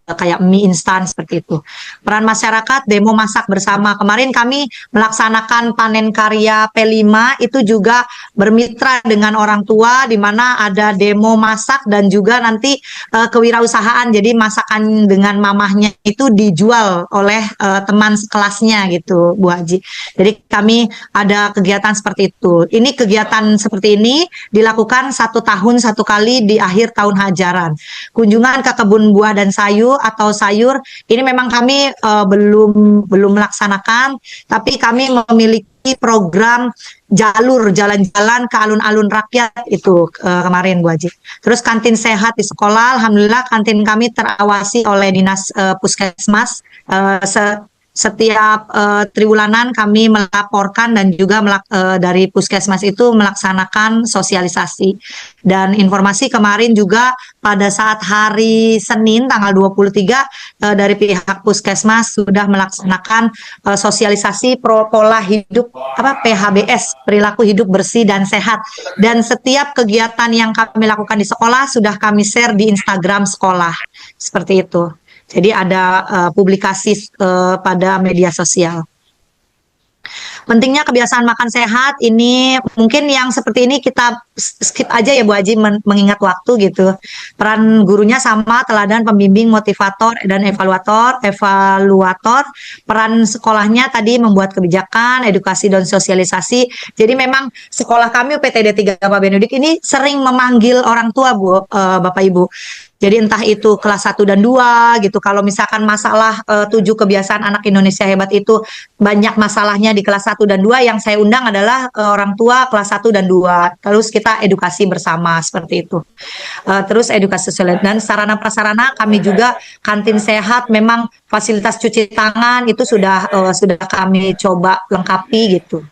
kayak mie instan seperti itu. Peran masyarakat demo masak bersama. Kemarin kami melaksanakan panen karya P5 itu juga bermitra dengan orang tua di mana ada demo masak dan juga nanti kewirausahaan. Jadi masakan dengan mamahnya itu dijual oleh teman sekelasnya gitu, Bu Haji. Jadi kami ada kegiatan seperti itu. Ini kegiatan seperti ini dilakukan 1 tahun 1 kali di akhir tahun ajaran. Kunjungan ke kebun buah dan sayur atau sayur ini memang kami belum melaksanakan, tapi kami memiliki program jalur jalan-jalan ke alun-alun rakyat itu kemarin Bu Haji. Terus kantin sehat di sekolah, alhamdulillah kantin kami terawasi oleh dinas puskesmas. Setiap triwulanan kami melaporkan dan juga dari puskesmas itu melaksanakan sosialisasi. Dan informasi kemarin juga pada saat hari Senin tanggal 23 dari pihak puskesmas sudah melaksanakan sosialisasi pola hidup PHBS, perilaku hidup bersih dan sehat. Dan setiap kegiatan yang kami lakukan di sekolah sudah kami share di Instagram sekolah. Seperti itu. Jadi ada publikasi pada media sosial. Pentingnya kebiasaan makan sehat ini mungkin yang seperti ini kita skip aja ya Bu Haji mengingat waktu gitu. Peran gurunya sama, teladan, pembimbing, motivator dan evaluator. Peran sekolahnya tadi membuat kebijakan, edukasi dan sosialisasi. Jadi memang sekolah kami UPTD 3 Pak Benudik ini sering memanggil orang tua Bapak Ibu. Jadi entah itu kelas 1 dan 2 gitu. Kalau misalkan masalah 7 kebiasaan anak Indonesia hebat itu banyak masalahnya di kelas 1 dan 2, yang saya undang adalah orang tua kelas 1 dan 2. Terus kita edukasi bersama seperti itu. Terus edukasi sosial dan sarana prasarana kami juga kantin sehat, memang fasilitas cuci tangan itu sudah kami coba lengkapi gitu.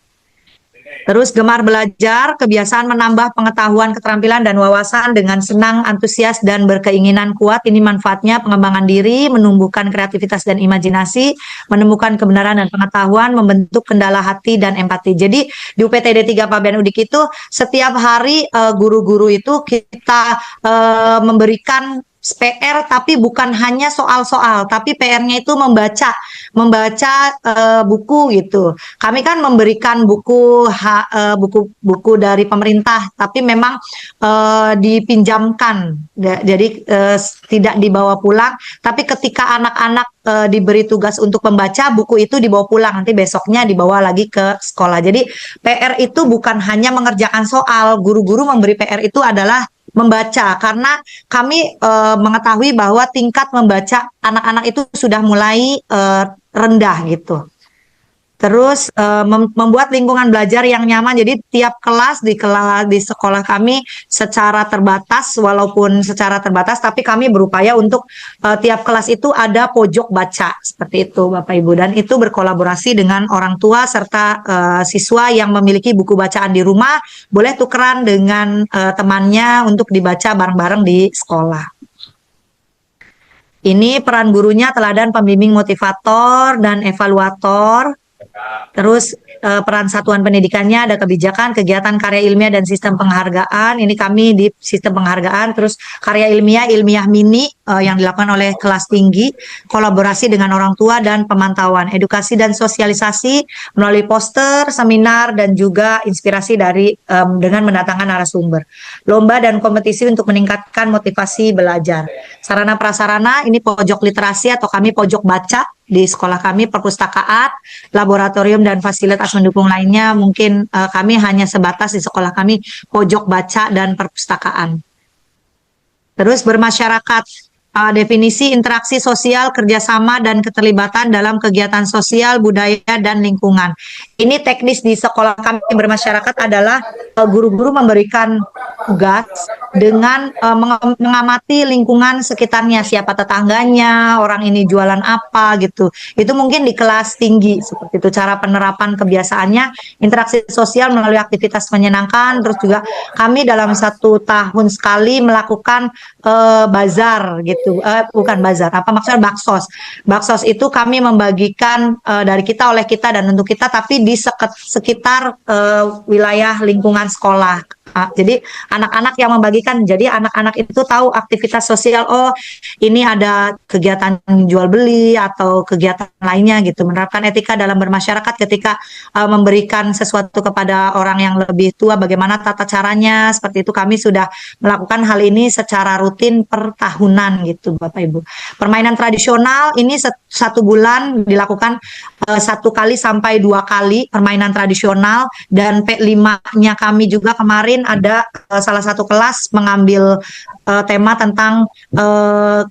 Terus gemar belajar, kebiasaan menambah pengetahuan, keterampilan, dan wawasan dengan senang, antusias, dan berkeinginan kuat. Ini manfaatnya pengembangan diri, menumbuhkan kreativitas dan imajinasi, menemukan kebenaran dan pengetahuan, membentuk kendala hati dan empati. Jadi di UPTD 3 Pak Benudik itu setiap hari guru-guru itu kita memberikan PR, tapi bukan hanya soal-soal, tapi PR-nya itu membaca buku gitu. Kami kan memberikan buku dari pemerintah, tapi memang dipinjamkan, jadi tidak dibawa pulang. Tapi ketika anak-anak diberi tugas untuk membaca, buku itu dibawa pulang, nanti besoknya dibawa lagi ke sekolah. Jadi PR itu bukan hanya mengerjakan soal, guru-guru memberi PR itu adalah membaca, karena kami mengetahui bahwa tingkat membaca anak-anak itu sudah mulai rendah gitu. Terus membuat lingkungan belajar yang nyaman. Jadi tiap kelas di sekolah kami secara terbatas, walaupun secara terbatas, tapi kami berupaya untuk tiap kelas itu ada pojok baca seperti itu Bapak Ibu, dan itu berkolaborasi dengan orang tua serta siswa yang memiliki buku bacaan di rumah, boleh tukeran dengan temannya untuk dibaca bareng-bareng di sekolah. Ini peran gurunya, teladan, pembimbing, motivator, dan evaluator. Terus peran satuan pendidikannya ada kebijakan, kegiatan karya ilmiah dan sistem penghargaan. Ini kami di sistem penghargaan. Terus karya ilmiah mini yang dilakukan oleh kelas tinggi, kolaborasi dengan orang tua dan pemantauan, edukasi dan sosialisasi melalui poster, seminar, dan juga inspirasi dengan mendatangkan narasumber. Lomba dan kompetisi untuk meningkatkan motivasi belajar. Sarana prasarana ini pojok literasi atau kami pojok baca di sekolah kami, perpustakaan, laboratorium, dan fasilitas mendukung lainnya. Mungkin kami hanya sebatas di sekolah kami pojok baca dan perpustakaan. Terus bermasyarakat, definisi interaksi sosial, kerjasama, dan keterlibatan dalam kegiatan sosial, budaya, dan lingkungan. Ini teknis di sekolah kami bermasyarakat adalah guru-guru memberikan tugas dengan mengamati lingkungan sekitarnya, siapa tetangganya, orang ini jualan apa gitu. Itu mungkin di kelas tinggi seperti itu cara penerapan kebiasaannya, interaksi sosial melalui aktivitas menyenangkan. Terus juga kami dalam 1 tahun sekali melakukan bazar gitu, bukan bazar, baksos. Baksos itu kami membagikan dari kita, oleh kita, dan untuk kita, tapi di sekitar wilayah lingkungan sekolah. Jadi anak-anak yang membagikan, jadi anak-anak itu tahu aktivitas sosial, oh ini ada kegiatan jual beli atau kegiatan lainnya gitu. Menerapkan etika dalam bermasyarakat ketika memberikan sesuatu kepada orang yang lebih tua, bagaimana tata caranya, seperti itu kami sudah melakukan hal ini secara rutin per tahunan gitu Bapak Ibu. Permainan tradisional ini satu bulan dilakukan 1 kali sampai 2 kali permainan tradisional, dan P5-nya kami juga kemarin ada salah satu kelas mengambil tema tentang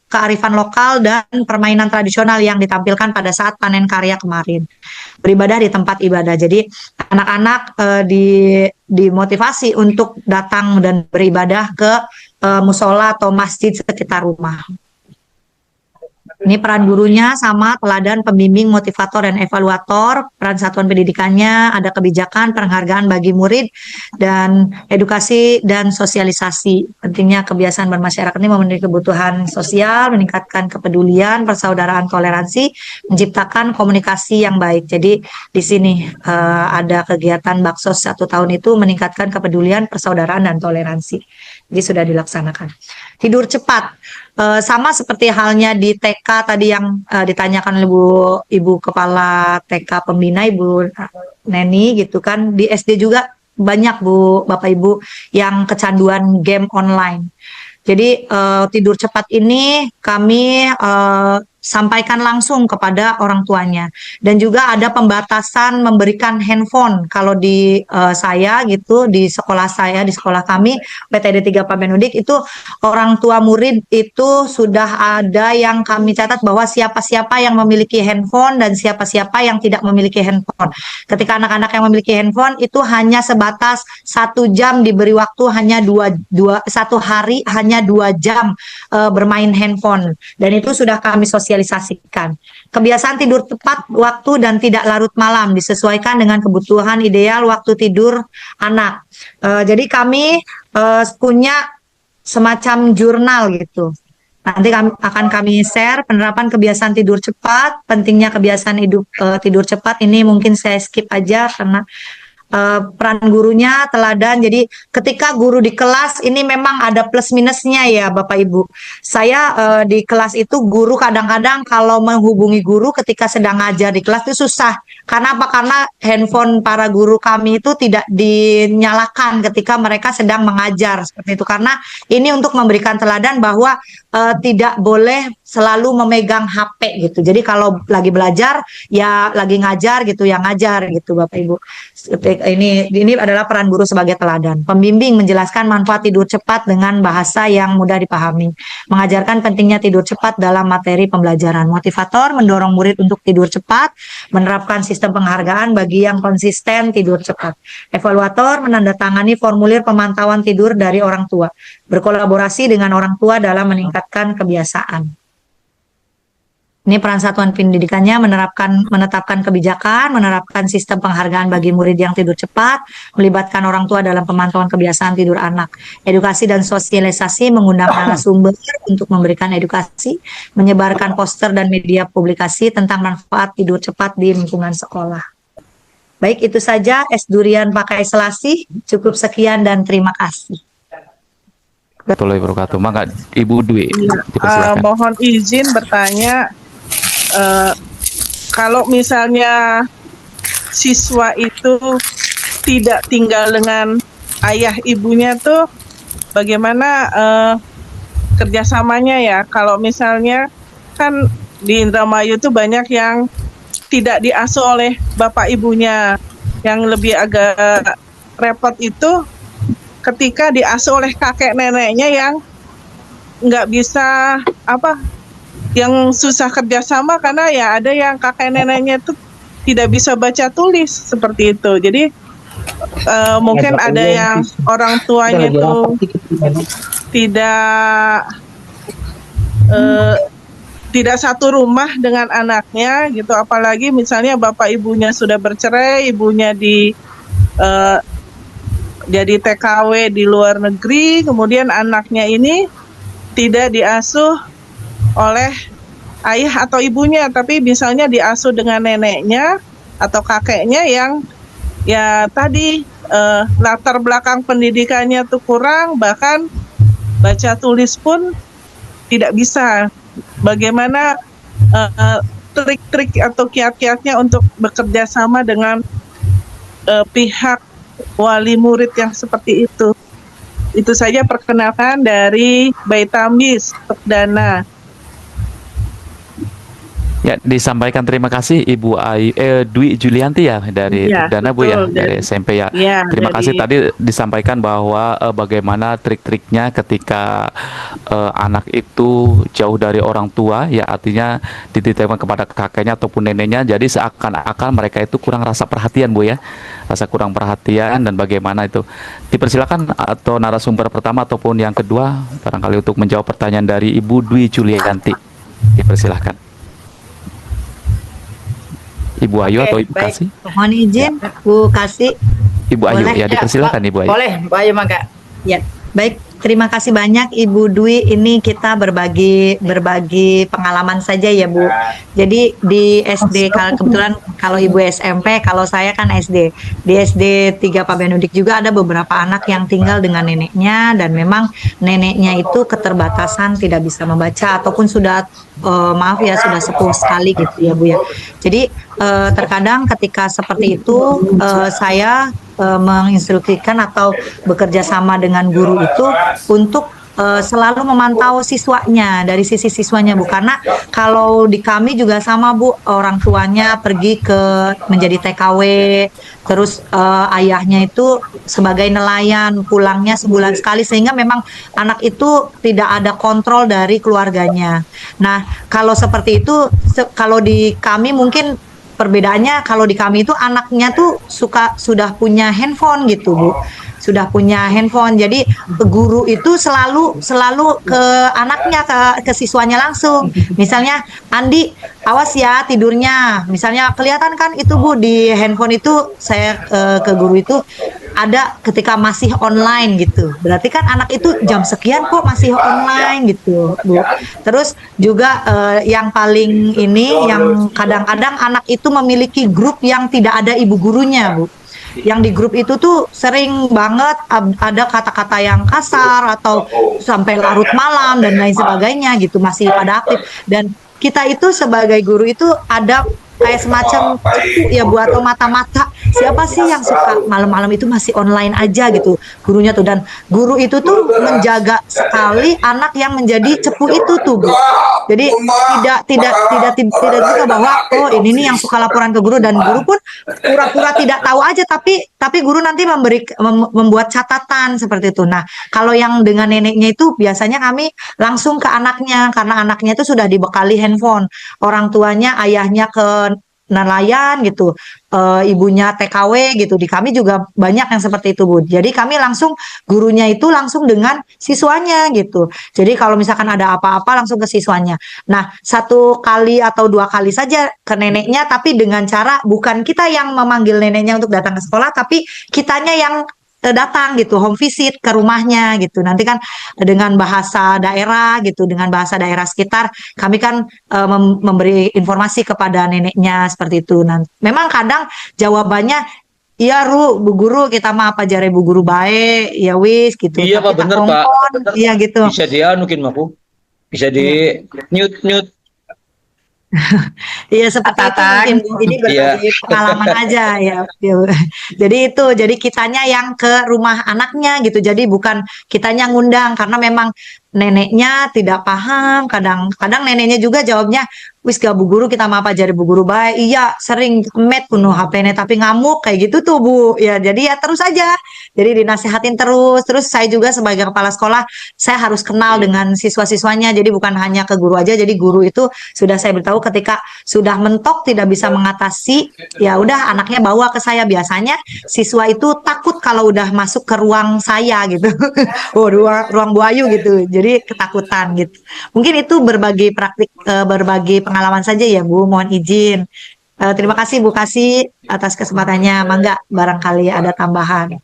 kearifan lokal dan permainan tradisional yang ditampilkan pada saat panen karya kemarin. Beribadah di tempat ibadah. Jadi anak-anak dimotivasi untuk datang dan beribadah ke musola atau masjid sekitar rumah. Ini peran gurunya sama teladan, pembimbing, motivator, dan evaluator. Peran satuan pendidikannya ada kebijakan, penghargaan bagi murid, dan edukasi dan sosialisasi. Pentingnya kebiasaan bermasyarakat ini memenuhi kebutuhan sosial, meningkatkan kepedulian, persaudaraan, toleransi, menciptakan komunikasi yang baik. Jadi di sini ada kegiatan Baksos 1 tahun itu meningkatkan kepedulian, persaudaraan, dan toleransi. Jadi sudah dilaksanakan. Tidur cepat. Sama seperti halnya di TK tadi yang ditanyakan oleh Ibu Kepala TK Pembina, Ibu Neni gitu kan, di SD juga banyak Bapak Ibu yang kecanduan game online. Jadi tidur cepat ini kami sampaikan langsung kepada orang tuanya, dan juga ada pembatasan memberikan handphone. Kalau di saya gitu, di sekolah saya, di sekolah kami PTD 3 Pamenudik itu orang tua murid itu sudah ada yang kami catat bahwa siapa-siapa yang memiliki handphone dan siapa-siapa yang tidak memiliki handphone. Ketika anak-anak yang memiliki handphone itu hanya sebatas 1 jam diberi waktu, hanya 1 hari hanya 2 jam bermain handphone, dan itu sudah kami sosialisasikan. Kebiasaan tidur tepat waktu dan tidak larut malam disesuaikan dengan kebutuhan ideal waktu tidur anak. Jadi kami punya semacam jurnal gitu. Nanti akan kami share penerapan kebiasaan tidur cepat, pentingnya kebiasaan tidur cepat. Ini mungkin saya skip aja karena peran gurunya teladan. Jadi ketika guru di kelas ini memang ada plus minusnya ya Bapak Ibu. Saya di kelas itu guru kadang-kadang kalau menghubungi guru ketika sedang ngajar di kelas itu susah. Karena apa? Karena handphone para guru kami itu tidak dinyalakan ketika mereka sedang mengajar seperti itu. Karena ini untuk memberikan teladan bahwa tidak boleh selalu memegang HP gitu. Jadi kalau lagi belajar ya lagi ngajar gitu, yang ngajar gitu Bapak Ibu. Ini adalah peran guru sebagai teladan. Pembimbing menjelaskan manfaat tidur cepat dengan bahasa yang mudah dipahami. Mengajarkan pentingnya tidur cepat dalam materi pembelajaran. Motivator mendorong murid untuk tidur cepat, menerapkan sistem penghargaan bagi yang konsisten tidur cepat. Evaluator menandatangani formulir pemantauan tidur dari orang tua. Berkolaborasi dengan orang tua dalam meningkatkan kebiasaan. Ini peran satuan pendidikannya menetapkan kebijakan, menerapkan sistem penghargaan bagi murid yang tidur cepat, melibatkan orang tua dalam pemantauan kebiasaan tidur anak, edukasi dan sosialisasi, mengundang narasumber untuk memberikan edukasi, menyebarkan poster dan media publikasi tentang manfaat tidur cepat di lingkungan sekolah. Baik, itu saja Es Durian Pakai Selasih. Cukup sekian dan terima kasih. Warahmatullahi wabarakatuh. Maka Ibu Dwi, mohon izin bertanya, kalau misalnya siswa itu tidak tinggal dengan ayah ibunya tuh bagaimana kerjasamanya ya? Kalau misalnya kan di Indramayu tuh banyak yang tidak diasuh oleh bapak ibunya, yang lebih agak repot itu ketika diasuh oleh kakek neneknya yang nggak bisa yang susah kerjasama karena ya ada yang kakek neneknya itu tidak bisa baca tulis seperti itu. Jadi mungkin ada yang orang tuanya itu tidak satu rumah dengan anaknya gitu. Apalagi misalnya bapak ibunya sudah bercerai, ibunya jadi TKW di luar negeri, kemudian anaknya ini tidak diasuh oleh ayah atau ibunya, tapi misalnya diasuh dengan neneknya, atau kakeknya yang ya tadi latar belakang pendidikannya tuh kurang, bahkan baca tulis pun tidak bisa. Bagaimana trik-trik atau kiat-kiatnya untuk bekerja sama dengan pihak wali murid yang seperti itu. Itu saja perkenalkan dari Baitamis Perdana. Ya, disampaikan terima kasih Ibu Dwi Julianti ya dari Iya, Perdana Bu ya, betul, dari SMP ya. Ya, Terima kasih dari tadi disampaikan bahwa bagaimana trik-triknya ketika anak itu jauh dari orang tua, ya artinya dititipkan kepada kakeknya ataupun neneknya, jadi seakan-akan mereka itu kurang rasa perhatian Bu ya, rasa kurang perhatian, dan bagaimana itu. Dipersilakan atau narasumber pertama ataupun yang kedua barangkali untuk menjawab pertanyaan dari Ibu Dwi Julianti. Dipersilakan. Ibu Ayu Oke, atau Ibu baik. Kasih? Mohon izin, Bu Kasih. Ibu Ayu, Boleh? ya dipersilakan Ibu Ayu. Boleh, Bu Ayu mangga. Ya, baik. Terima kasih banyak Ibu Dwi. Ini kita berbagi pengalaman saja ya Bu. Jadi di SD, kebetulan kalau Ibu SMP, kalau saya kan SD. Di SD 3 Pak Benudik juga ada beberapa anak yang tinggal dengan neneknya, dan memang neneknya itu keterbatasan tidak bisa membaca ataupun sudah maaf ya sudah sepuh sekali gitu ya Bu ya. Jadi terkadang ketika seperti itu saya menginstruksikan atau bekerja sama dengan guru itu untuk selalu memantau siswanya dari sisi siswanya Bu, karena kalau di kami juga sama Bu, orang tuanya pergi ke menjadi TKW, terus ayahnya itu sebagai nelayan, pulangnya sebulan sekali, sehingga memang anak itu tidak ada kontrol dari keluarganya. Nah, kalau seperti itu kalau di kami mungkin perbedaannya, kalau di kami itu anaknya tuh sudah punya handphone gitu Bu, sudah punya handphone. Jadi guru itu selalu ke anaknya, ke siswanya langsung. Misalnya, Andi, awas ya tidurnya. Misalnya kelihatan kan itu Bu di handphone itu, saya ke guru itu ada ketika masih online gitu. Berarti kan anak itu jam sekian kok masih online gitu Bu. Terus juga yang paling ini, yang kadang-kadang anak itu memiliki grup yang tidak ada ibu gurunya Bu. Yang di grup itu tuh sering banget ada kata-kata yang kasar atau sampai larut malam dan lain sebagainya gitu, masih pada aktif. Dan kita itu sebagai guru itu ada kayak semacam cepu ya Bu, atau mata-mata, siapa sih yang suka malam-malam itu masih online aja gitu gurunya tuh. Dan guru itu tuh menjaga sekali anak yang menjadi cepu itu tuh Bu. Jadi tidak juga bahwa oh ini nih yang suka laporan ke guru, dan guru pun pura-pura tidak tahu aja, tapi guru nanti membuat catatan seperti itu. Nah, kalau yang dengan neneknya itu biasanya kami langsung ke anaknya, karena anaknya itu sudah dibekali handphone, orang tuanya ayahnya ke nelayan gitu, ibunya TKW gitu. Di kami juga banyak yang seperti itu Bu. Jadi kami langsung, gurunya itu langsung dengan siswanya gitu. Jadi kalau misalkan ada apa-apa langsung ke siswanya. Nah, 1 kali atau 2 kali saja ke neneknya, tapi dengan cara bukan kita yang memanggil neneknya untuk datang ke sekolah, tapi kitanya yang datang gitu, home visit ke rumahnya gitu. Nanti kan dengan bahasa daerah gitu, dengan bahasa daerah sekitar, kami kan memberi informasi kepada neneknya seperti itu. Nah, memang kadang jawabannya, iya Bu Guru, kita mah apa jare Bu Guru baik, ya wis gitu. Iya Pak, Tapi tak bener Pak. kongkon, iya gitu. Bisa dianukin aku. Bisa di mute. Iya seperti itu mungkin Bu. Ini berbagi pengalaman aja ya. Jadi kitanya yang ke rumah anaknya gitu. Jadi bukan kitanya ngundang, karena memang neneknya tidak paham. Kadang neneknya juga jawabnya, wis gak Bu Guru, kita mau apa jadi Bu Guru baik. Iya sering met kuno HP-nya tapi ngamuk kayak gitu tuh Bu. Ya jadi ya terus aja. Jadi dinasehatin terus saya juga sebagai kepala sekolah, saya harus kenal dengan siswa-siswanya. Jadi bukan hanya ke guru aja. Jadi guru itu sudah saya beritahu ketika sudah mentok tidak bisa mengatasi, ya udah anaknya bawa ke saya. Biasanya siswa itu takut kalau udah masuk ke ruang saya gitu. Oh, ruang Bu Ayu gitu. Jadi ketakutan gitu. Mungkin itu berbagi pengalaman saja ya Bu, mohon izin. Terima kasih Bu Kasih atas kesempatannya. Mangga barangkali ada tambahan.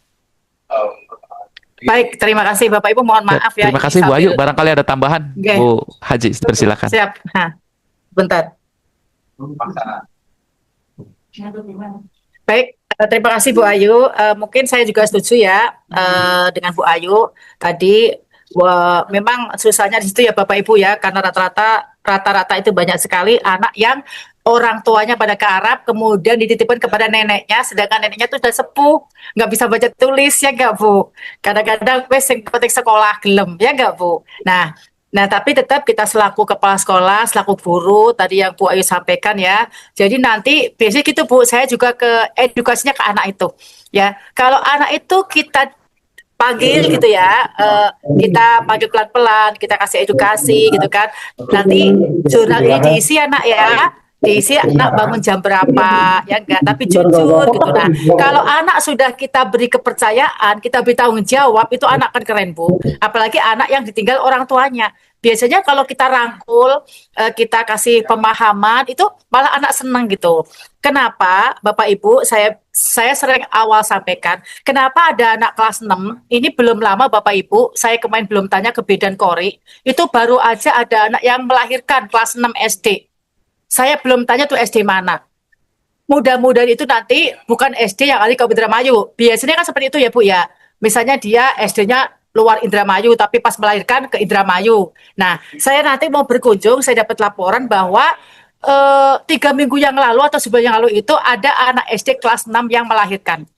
Baik, terima kasih Bapak Ibu, mohon maaf ya. Terima kasih Bu Ayu, barangkali ada tambahan. Oke. Bu Haji, persilakan. Siap. Nah, bentar. Baik, terima kasih Bu Ayu. Mungkin saya juga setuju ya dengan Bu Ayu tadi. Wah, memang susahnya di situ ya Bapak Ibu ya, karena rata-rata itu banyak sekali anak yang orang tuanya pada ke Arab, kemudian dititipkan kepada neneknya, sedangkan neneknya itu sudah sepuh, nggak bisa baca tulis ya nggak Bu. Kadang-kadang wes yang penting sekolah gelem ya nggak Bu. Nah, tapi tetap kita selaku kepala sekolah, selaku guru, tadi yang Bu Ayu sampaikan ya. Jadi nanti biasanya gitu Bu, saya juga ke edukasinya ke anak itu. Ya, kalau anak itu kita panggil gitu ya, kita panggil pelan-pelan, kita kasih edukasi gitu kan. Nanti jurnal ini diisi anak ya, diisi anak bangun jam berapa, ya enggak, tapi jujur gitu. Nah, kalau anak sudah kita beri kepercayaan, kita beri tanggung jawab, itu anak kan keren Bu. Apalagi anak yang ditinggal orang tuanya. Biasanya kalau kita rangkul, kita kasih pemahaman, itu malah anak senang gitu. Kenapa, Bapak Ibu, saya sering awal sampaikan, kenapa ada anak kelas 6, ini belum lama Bapak Ibu, saya kemarin belum tanya ke Bidan Kori, itu baru aja ada anak yang melahirkan kelas 6 SD. Saya belum tanya tuh SD mana. Mudah-mudahan itu nanti bukan SD yang ada di Kabupaten Indramayu. Biasanya kan seperti itu ya Bu ya. Misalnya dia SD-nya luar Indramayu, tapi pas melahirkan ke Indramayu. Nah, saya nanti mau berkunjung, saya dapat laporan bahwa 3 minggu yang lalu atau sebulan yang lalu itu ada anak SD kelas 6 yang melahirkan.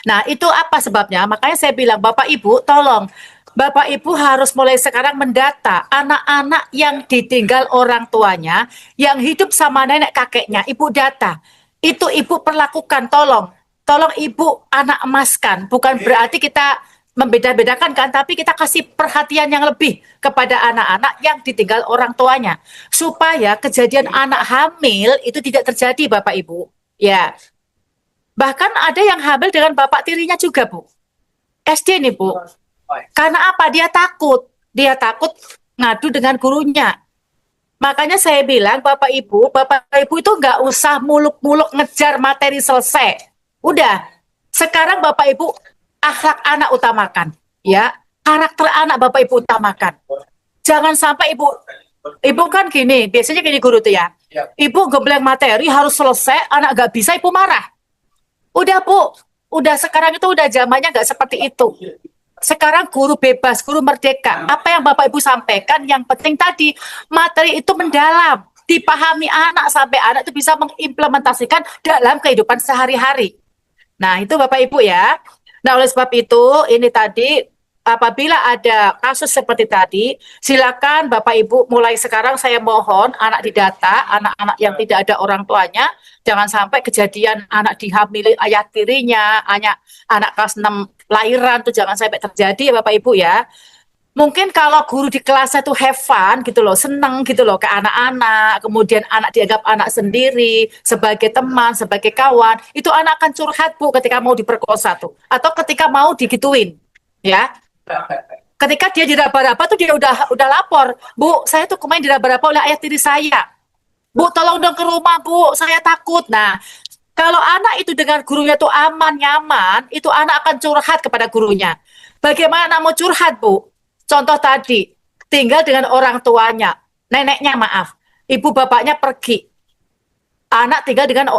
Nah, itu apa sebabnya? Makanya saya bilang, Bapak Ibu, tolong, Bapak Ibu harus mulai sekarang mendata anak-anak yang ditinggal orang tuanya, yang hidup sama nenek kakeknya, Ibu data. Itu Ibu perlakukan, tolong. Tolong Ibu anak emaskan. Bukan berarti kita membeda-bedakan kan, tapi kita kasih perhatian yang lebih kepada anak-anak yang ditinggal orang tuanya. Supaya kejadian anak hamil itu tidak terjadi, Bapak Ibu. Ya, bahkan ada yang hamil dengan bapak tirinya juga, Bu. SD nih, Bu. Karena apa? Dia takut. Dia takut ngadu dengan gurunya. Makanya saya bilang, Bapak Ibu itu nggak usah muluk-muluk ngejar materi selesai. Udah. Sekarang Bapak Ibu akhlak anak utamakan, ya. Karakter anak Bapak Ibu utamakan. Jangan sampai Ibu kan gini, biasanya gini guru tuh ya. Ibu gembleng materi harus selesai, anak nggak bisa, Ibu marah. Udah Bu, udah sekarang itu udah zamannya nggak seperti itu. Sekarang guru bebas, guru merdeka. Apa yang Bapak Ibu sampaikan, yang penting tadi materi itu mendalam, dipahami anak sampai anak itu bisa mengimplementasikan dalam kehidupan sehari-hari. Nah, itu Bapak Ibu ya. Nah, oleh sebab itu ini tadi apabila ada kasus seperti tadi, silakan Bapak Ibu mulai sekarang saya mohon anak didata, anak-anak yang tidak ada orang tuanya, jangan sampai kejadian anak dihamili ayah tirinya, anak kelas 6 lahiran tuh jangan sampai terjadi ya Bapak Ibu ya. Mungkin kalau guru di kelasnya tuh have fun gitu loh, seneng gitu loh ke anak-anak, kemudian anak dianggap anak sendiri, sebagai teman, sebagai kawan, itu anak akan curhat Bu ketika mau diperkosa tuh, atau ketika mau digituin, ya. Ketika dia diraba-raba tuh dia udah lapor, Bu, saya tuh kemarin diraba-raba oleh ayah tiri saya. Bu, tolong dong ke rumah Bu, saya takut. Nah, kalau anak itu dengan gurunya tuh aman, nyaman, itu anak akan curhat kepada gurunya. Bagaimana anak mau curhat Bu? Contoh tadi, tinggal dengan orang tuanya, neneknya maaf, ibu bapaknya pergi, anak tinggal dengan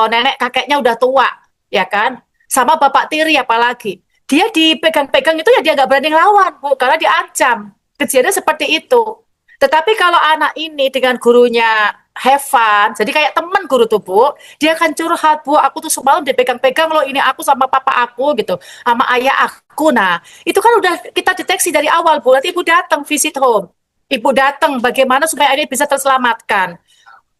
nenek kakeknya udah tua, ya kan, sama bapak tiri apalagi, dia dipegang-pegang itu ya dia nggak berani ngelawan Bu, karena diancam, kejadian seperti itu. Tetapi kalau anak ini dengan gurunya have fun, jadi kayak teman guru tuh Bu, dia akan curhat, Bu, aku tuh semalam dipegang-pegang loh, ini aku sama papa aku gitu, sama ayah aku. Nah, itu kan udah kita deteksi dari awal Bu, nanti Ibu datang visit home, Ibu datang bagaimana supaya ini bisa terselamatkan.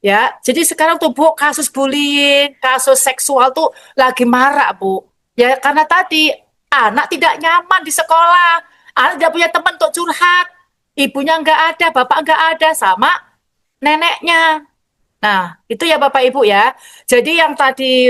Ya, jadi sekarang tuh Bu, kasus bullying, kasus seksual tuh lagi marak Bu. Ya, karena tadi anak tidak nyaman di sekolah, anak tidak punya teman untuk curhat, ibunya nggak ada, bapak nggak ada, sama neneknya. Nah, itu ya Bapak Ibu ya. Jadi yang tadi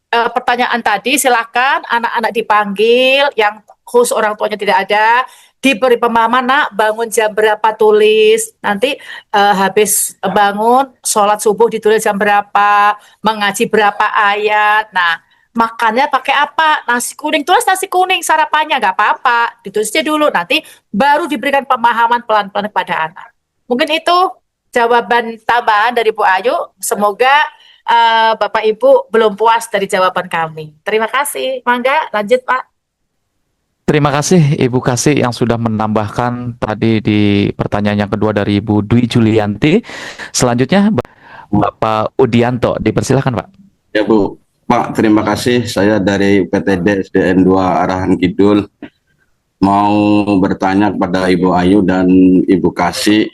pertanyaan tadi, silakan anak-anak dipanggil, yang khusus orang tuanya tidak ada, diberi pemahaman, nak, bangun jam berapa tulis, nanti habis bangun, sholat subuh ditulis jam berapa, mengaji berapa ayat. Nah, makannya pakai apa? Nasi kuning, tulis nasi kuning, sarapannya nggak apa-apa, ditulisnya dulu, nanti baru diberikan pemahaman pelan-pelan kepada anak. Mungkin itu jawaban tambahan dari Bu Ayu. Semoga Bapak Ibu belum puas dari jawaban kami. Terima kasih. Mangga lanjut Pak. Terima kasih Ibu Kasih yang sudah menambahkan tadi di pertanyaan yang kedua dari Ibu Dwi Julianti. Selanjutnya Bapak Udianto, dipersilakan Pak. Ya Bu, Pak, terima kasih. Saya dari PTD SDN 2 Arahan Kidul mau bertanya kepada Ibu Ayu dan Ibu Kasih.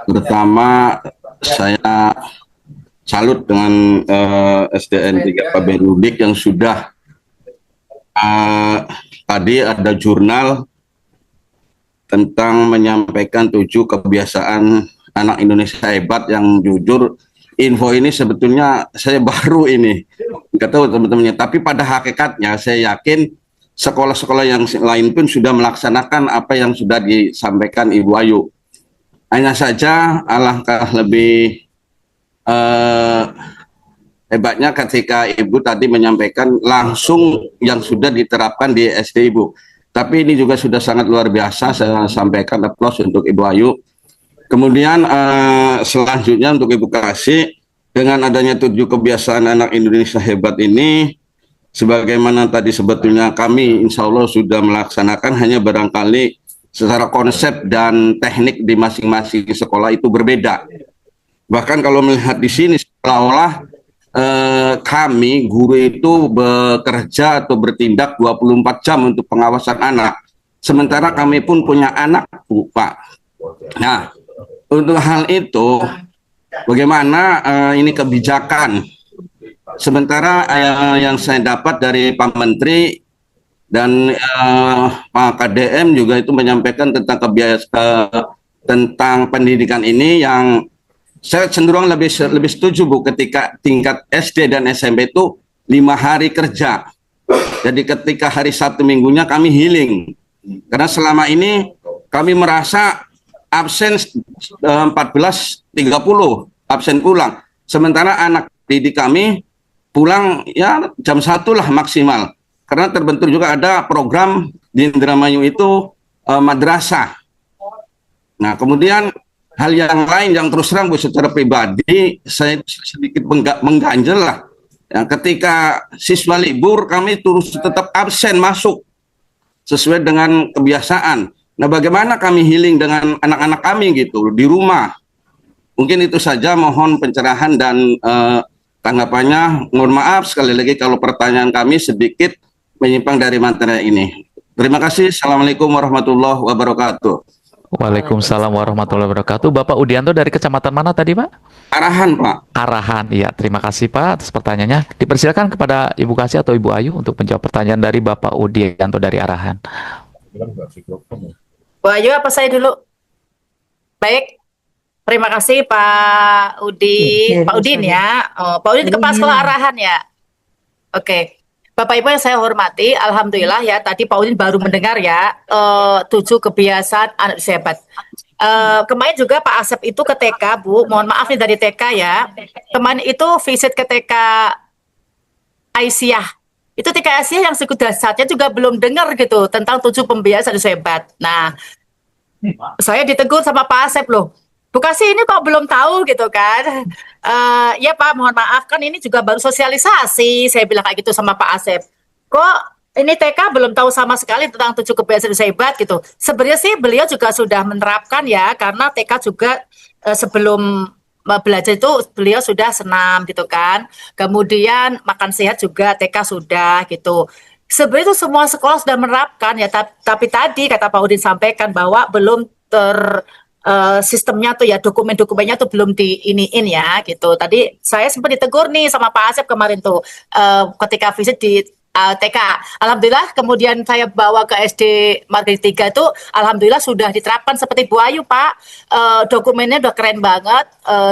Pertama, saya salut dengan SDN 3 Pabenudik yang sudah tadi ada jurnal tentang menyampaikan 7 kebiasaan anak Indonesia hebat yang jujur. Info ini sebetulnya saya baru ini, nggak tahu teman-temannya. Tapi pada hakikatnya saya yakin sekolah-sekolah yang lain pun sudah melaksanakan apa yang sudah disampaikan Ibu Ayu. Hanya saja alangkah lebih hebatnya ketika Ibu tadi menyampaikan langsung yang sudah diterapkan di SD Ibu. Tapi ini juga sudah sangat luar biasa, saya sampaikan aplaus untuk Ibu Ayu. Kemudian selanjutnya untuk Ibu Kasih, dengan adanya 7 kebiasaan anak Indonesia hebat ini, sebagaimana tadi sebetulnya kami insya Allah sudah melaksanakan, hanya barangkali secara konsep dan teknik di masing-masing sekolah itu berbeda. Bahkan kalau melihat di sini seolah-olah kami guru itu bekerja atau bertindak 24 jam untuk pengawasan anak. Sementara kami pun punya anak, Bu, Pak. Nah, untuk hal itu bagaimana ini kebijakan? Sementara yang saya dapat dari Pak Menteri dan Pak KDM juga itu menyampaikan tentang tentang pendidikan ini yang saya cenderung lebih setuju Bu, ketika tingkat SD dan SMP itu 5 hari kerja. Jadi ketika hari Sabtu Minggunya kami healing. Karena selama ini kami merasa absen 14.30 absen pulang. Sementara anak didik kami pulang ya jam 1 lah maksimal. Karena terbentuk juga ada program di Indramayu itu madrasah. Nah, kemudian hal yang lain yang terus terang Bu, secara pribadi saya sedikit mengganjel lah. Ya, ketika siswa libur kami terus tetap absen masuk sesuai dengan kebiasaan. Nah, bagaimana kami healing dengan anak-anak kami gitu di rumah? Mungkin itu saja, mohon pencerahan dan tanggapannya. Mohon maaf sekali lagi kalau pertanyaan kami sedikit menyimpang dari materi ini. Terima kasih. Assalamualaikum warahmatullahi wabarakatuh. Waalaikumsalam warahmatullahi wabarakatuh. Bapak Udianto dari kecamatan mana tadi Pak? Arahan Pak. Arahan, iya. Terima kasih Pak atas pertanyaannya. Dipersilakan kepada Ibu Kasih atau Ibu Ayu untuk menjawab pertanyaan dari Bapak Udianto dari Arahan. Bu Ayu apa saya dulu? Baik. Terima kasih Pak Udin. Pak Udin ya. Oh, Pak Udin Kepala Sekolah Arahan ya. Oke. Bapak Ibu yang saya hormati, alhamdulillah ya tadi Pak Udin baru mendengar ya 7 kebiasaan anak hebat. Kemarin juga Pak Asep itu ke TK, Bu. Mohon maaf nih dari TK ya. Kemarin itu visit ke TK Aisyah. Itu TK Aisyah yang suku dasarnya juga belum dengar gitu tentang 7 kebiasaan hebat. Nah, saya ditegur sama Pak Asep loh. Bu Kasih ini kok belum tahu gitu kan? Ya Pak, mohon maaf kan ini juga baru sosialisasi. Saya bilang kayak gitu sama Pak Asep. Kok ini TK belum tahu sama sekali tentang 7 kebiasaan hebat gitu. Sebenarnya sih beliau juga sudah menerapkan ya, karena TK juga sebelum belajar itu beliau sudah senam gitu kan. Kemudian makan sehat juga TK sudah gitu. Sebenarnya itu semua sekolah sudah menerapkan ya, tapi tadi kata Pak Udin sampaikan bahwa belum sistemnya tuh ya, dokumen-dokumennya tuh belum diiniin ya gitu. Tadi saya sempat ditegur nih sama Pak Asep kemarin tuh ketika visit di TK. Alhamdulillah kemudian saya bawa ke SD Margaret 3 itu alhamdulillah sudah diterapkan seperti Bu Ayu Pak. Dokumennya udah keren banget,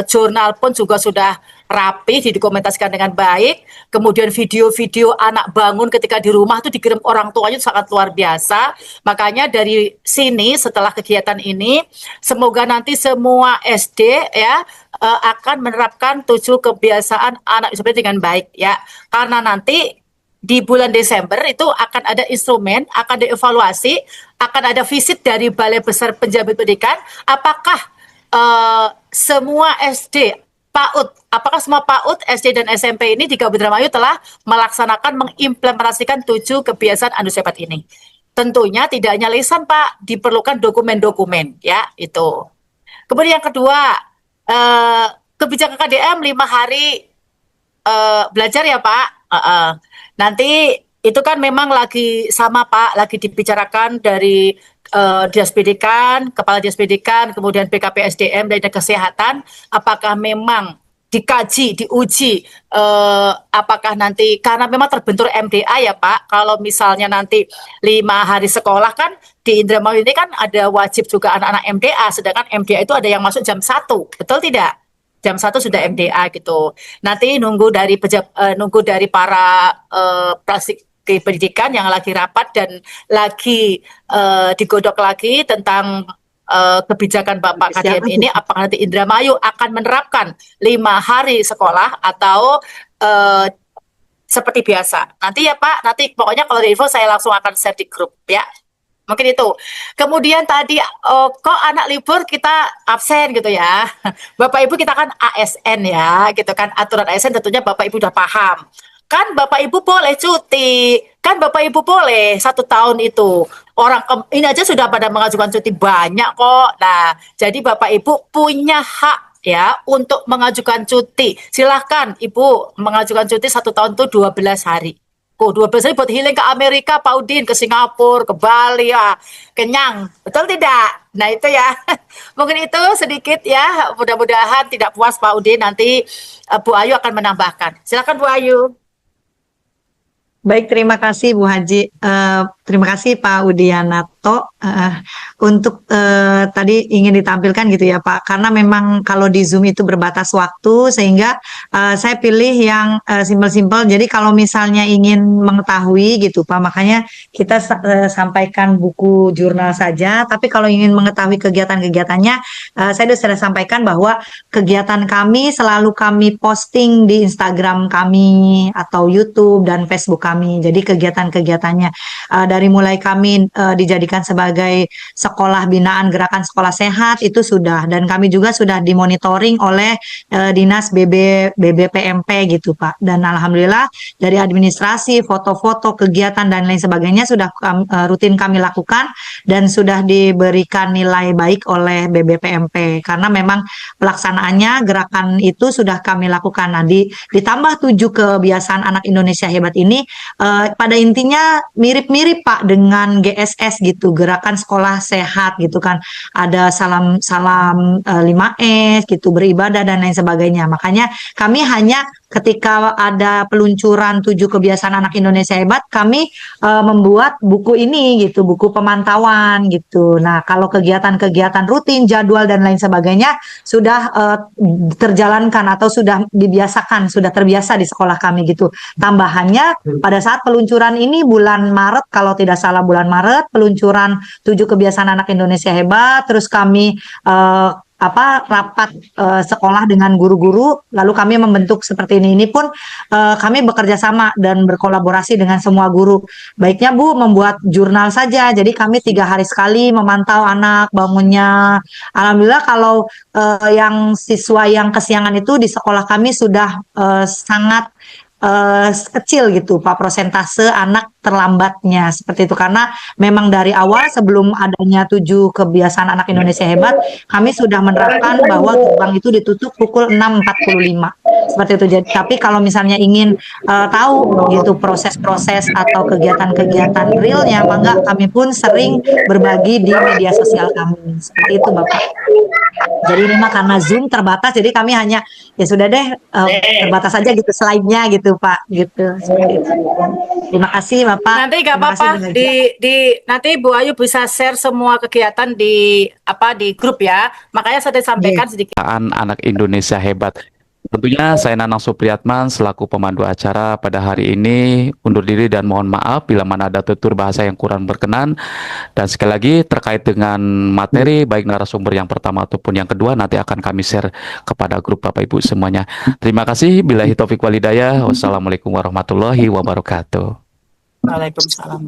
jurnal pun juga sudah rapi, didokumentasikan dengan baik. Kemudian video-video anak bangun ketika di rumah itu dikirim orang tuanya sangat luar biasa. Makanya dari sini setelah kegiatan ini semoga nanti semua SD ya akan menerapkan 7 kebiasaan anak seperti dengan baik ya. Karena nanti di bulan Desember itu akan ada instrumen, akan dievaluasi, akan ada visit dari Balai Besar Penjamin Pendidikan, apakah semua SD PAUD. Apakah semua PAUD, SD dan SMP ini di Kabupaten Indramayu telah melaksanakan mengimplementasikan 7 kebiasaan anu sehat ini? Tentunya tidak hanya lisan, Pak, diperlukan dokumen-dokumen, ya, itu. Kemudian yang kedua, kebijakan KDM 5 hari belajar ya, Pak. Nanti itu kan memang lagi sama, Pak, lagi dibicarakan dari Dinas Pendidikan, Kepala Dinas Pendidikan, kemudian BKPSDM dan Dinas Kesehatan, apakah memang dikaji, diuji, apakah nanti, karena memang terbentur MDA ya Pak, kalau misalnya nanti 5 hari sekolah kan, di Indramayu ini kan ada wajib juga anak-anak MDA, sedangkan MDA itu ada yang masuk jam 1, betul tidak? Jam 1 sudah MDA gitu. Nanti nunggu dari para plastik pendidikan yang lagi rapat dan lagi digodok lagi tentang kebijakan Bapak KDM ini, apakah nanti Indramayu akan menerapkan 5 hari sekolah atau seperti biasa. Nanti ya Pak, nanti pokoknya kalau ada info saya langsung akan share di grup ya. Mungkin itu. Kemudian tadi kok anak libur kita absen gitu ya. Bapak Ibu kita kan ASN ya, gitu kan, aturan ASN tentunya Bapak Ibu udah paham. Kan Bapak Ibu boleh cuti, kan Bapak Ibu boleh 1 tahun itu. Orang ini aja sudah pada mengajukan cuti banyak kok. Nah, jadi Bapak Ibu punya hak ya untuk mengajukan cuti. Silahkan Ibu mengajukan cuti 1 tahun itu 12 hari. 12 hari buat healing ke Amerika, Pak Udin, ke Singapura, ke Bali, ya. Kenyang. Betul tidak? Nah itu ya. Mungkin itu sedikit ya. Mudah-mudahan tidak puas Pak Udin. Nanti Bu Ayu akan menambahkan. Silakan Bu Ayu. Baik, terima kasih Bu Haji. Terima kasih Pak Udianato untuk tadi ingin ditampilkan gitu ya Pak, karena memang kalau di Zoom itu berbatas waktu sehingga saya pilih yang simpel-simpel. Jadi kalau misalnya ingin mengetahui gitu Pak, makanya kita sampaikan buku jurnal saja. Tapi kalau ingin mengetahui kegiatan-kegiatannya, saya sudah sampaikan bahwa kegiatan kami selalu kami posting di Instagram kami atau YouTube dan Facebook kami. Jadi kegiatan-kegiatannya dari mulai kami dijadikan sebagai sekolah binaan gerakan sekolah sehat itu sudah, dan kami juga sudah dimonitoring oleh Dinas BBPMP gitu Pak. Dan alhamdulillah dari administrasi, foto-foto, kegiatan dan lain sebagainya sudah rutin kami lakukan dan sudah diberikan nilai baik oleh BBPMP karena memang pelaksanaannya gerakan itu sudah kami lakukan. Nah, ditambah 7 kebiasaan anak Indonesia hebat ini pada intinya mirip-mirip Pak dengan GSS gitu, gerakan sekolah sehat gitu kan. Ada salam 5S gitu, beribadah dan lain sebagainya. Makanya kami hanya ketika ada peluncuran 7 kebiasaan anak Indonesia hebat, kami membuat buku ini gitu, buku pemantauan gitu. Nah, kalau kegiatan-kegiatan rutin, jadwal dan lain sebagainya sudah terjalankan atau sudah dibiasakan, sudah terbiasa di sekolah kami gitu. Tambahannya pada saat peluncuran ini bulan Maret, kalau tidak salah bulan Maret, peluncuran 7 kebiasaan anak Indonesia hebat, terus kami rapat sekolah dengan guru-guru, lalu kami membentuk seperti ini pun kami bekerja sama dan berkolaborasi dengan semua guru. Baiknya Bu membuat jurnal saja, jadi kami 3 hari sekali memantau anak bangunnya. Alhamdulillah kalau yang siswa yang kesiangan itu di sekolah kami sudah sangat kecil gitu Pak, persentase anak terlambatnya seperti itu, karena memang dari awal sebelum adanya 7 kebiasaan anak Indonesia hebat kami sudah menerapkan bahwa gerbang itu ditutup pukul 6.45 seperti itu. Jadi tapi kalau misalnya ingin tahu gitu proses-proses atau kegiatan-kegiatan realnya, maka kami pun sering berbagi di media sosial kami seperti itu Bapak. Jadi memang karena Zoom terbatas, jadi kami hanya ya sudah deh terbatas saja gitu slide-nya gitu Pak, gitu. Terima kasih Bapak. Nanti nggak apa-apa, nanti Bu Ayu bisa share semua kegiatan di grup ya. Makanya saya sampaikan sedikit. Anak Indonesia hebat. Tentunya saya Nanang Supriyatman selaku pemandu acara pada hari ini undur diri dan mohon maaf bila mana ada tutur bahasa yang kurang berkenan. Dan sekali lagi terkait dengan materi baik narasumber yang pertama ataupun yang kedua nanti akan kami share kepada grup Bapak Ibu semuanya. Terima kasih. Billahi taufik walhidayah. Wassalamualaikum warahmatullahi wabarakatuh. Waalaikumsalam.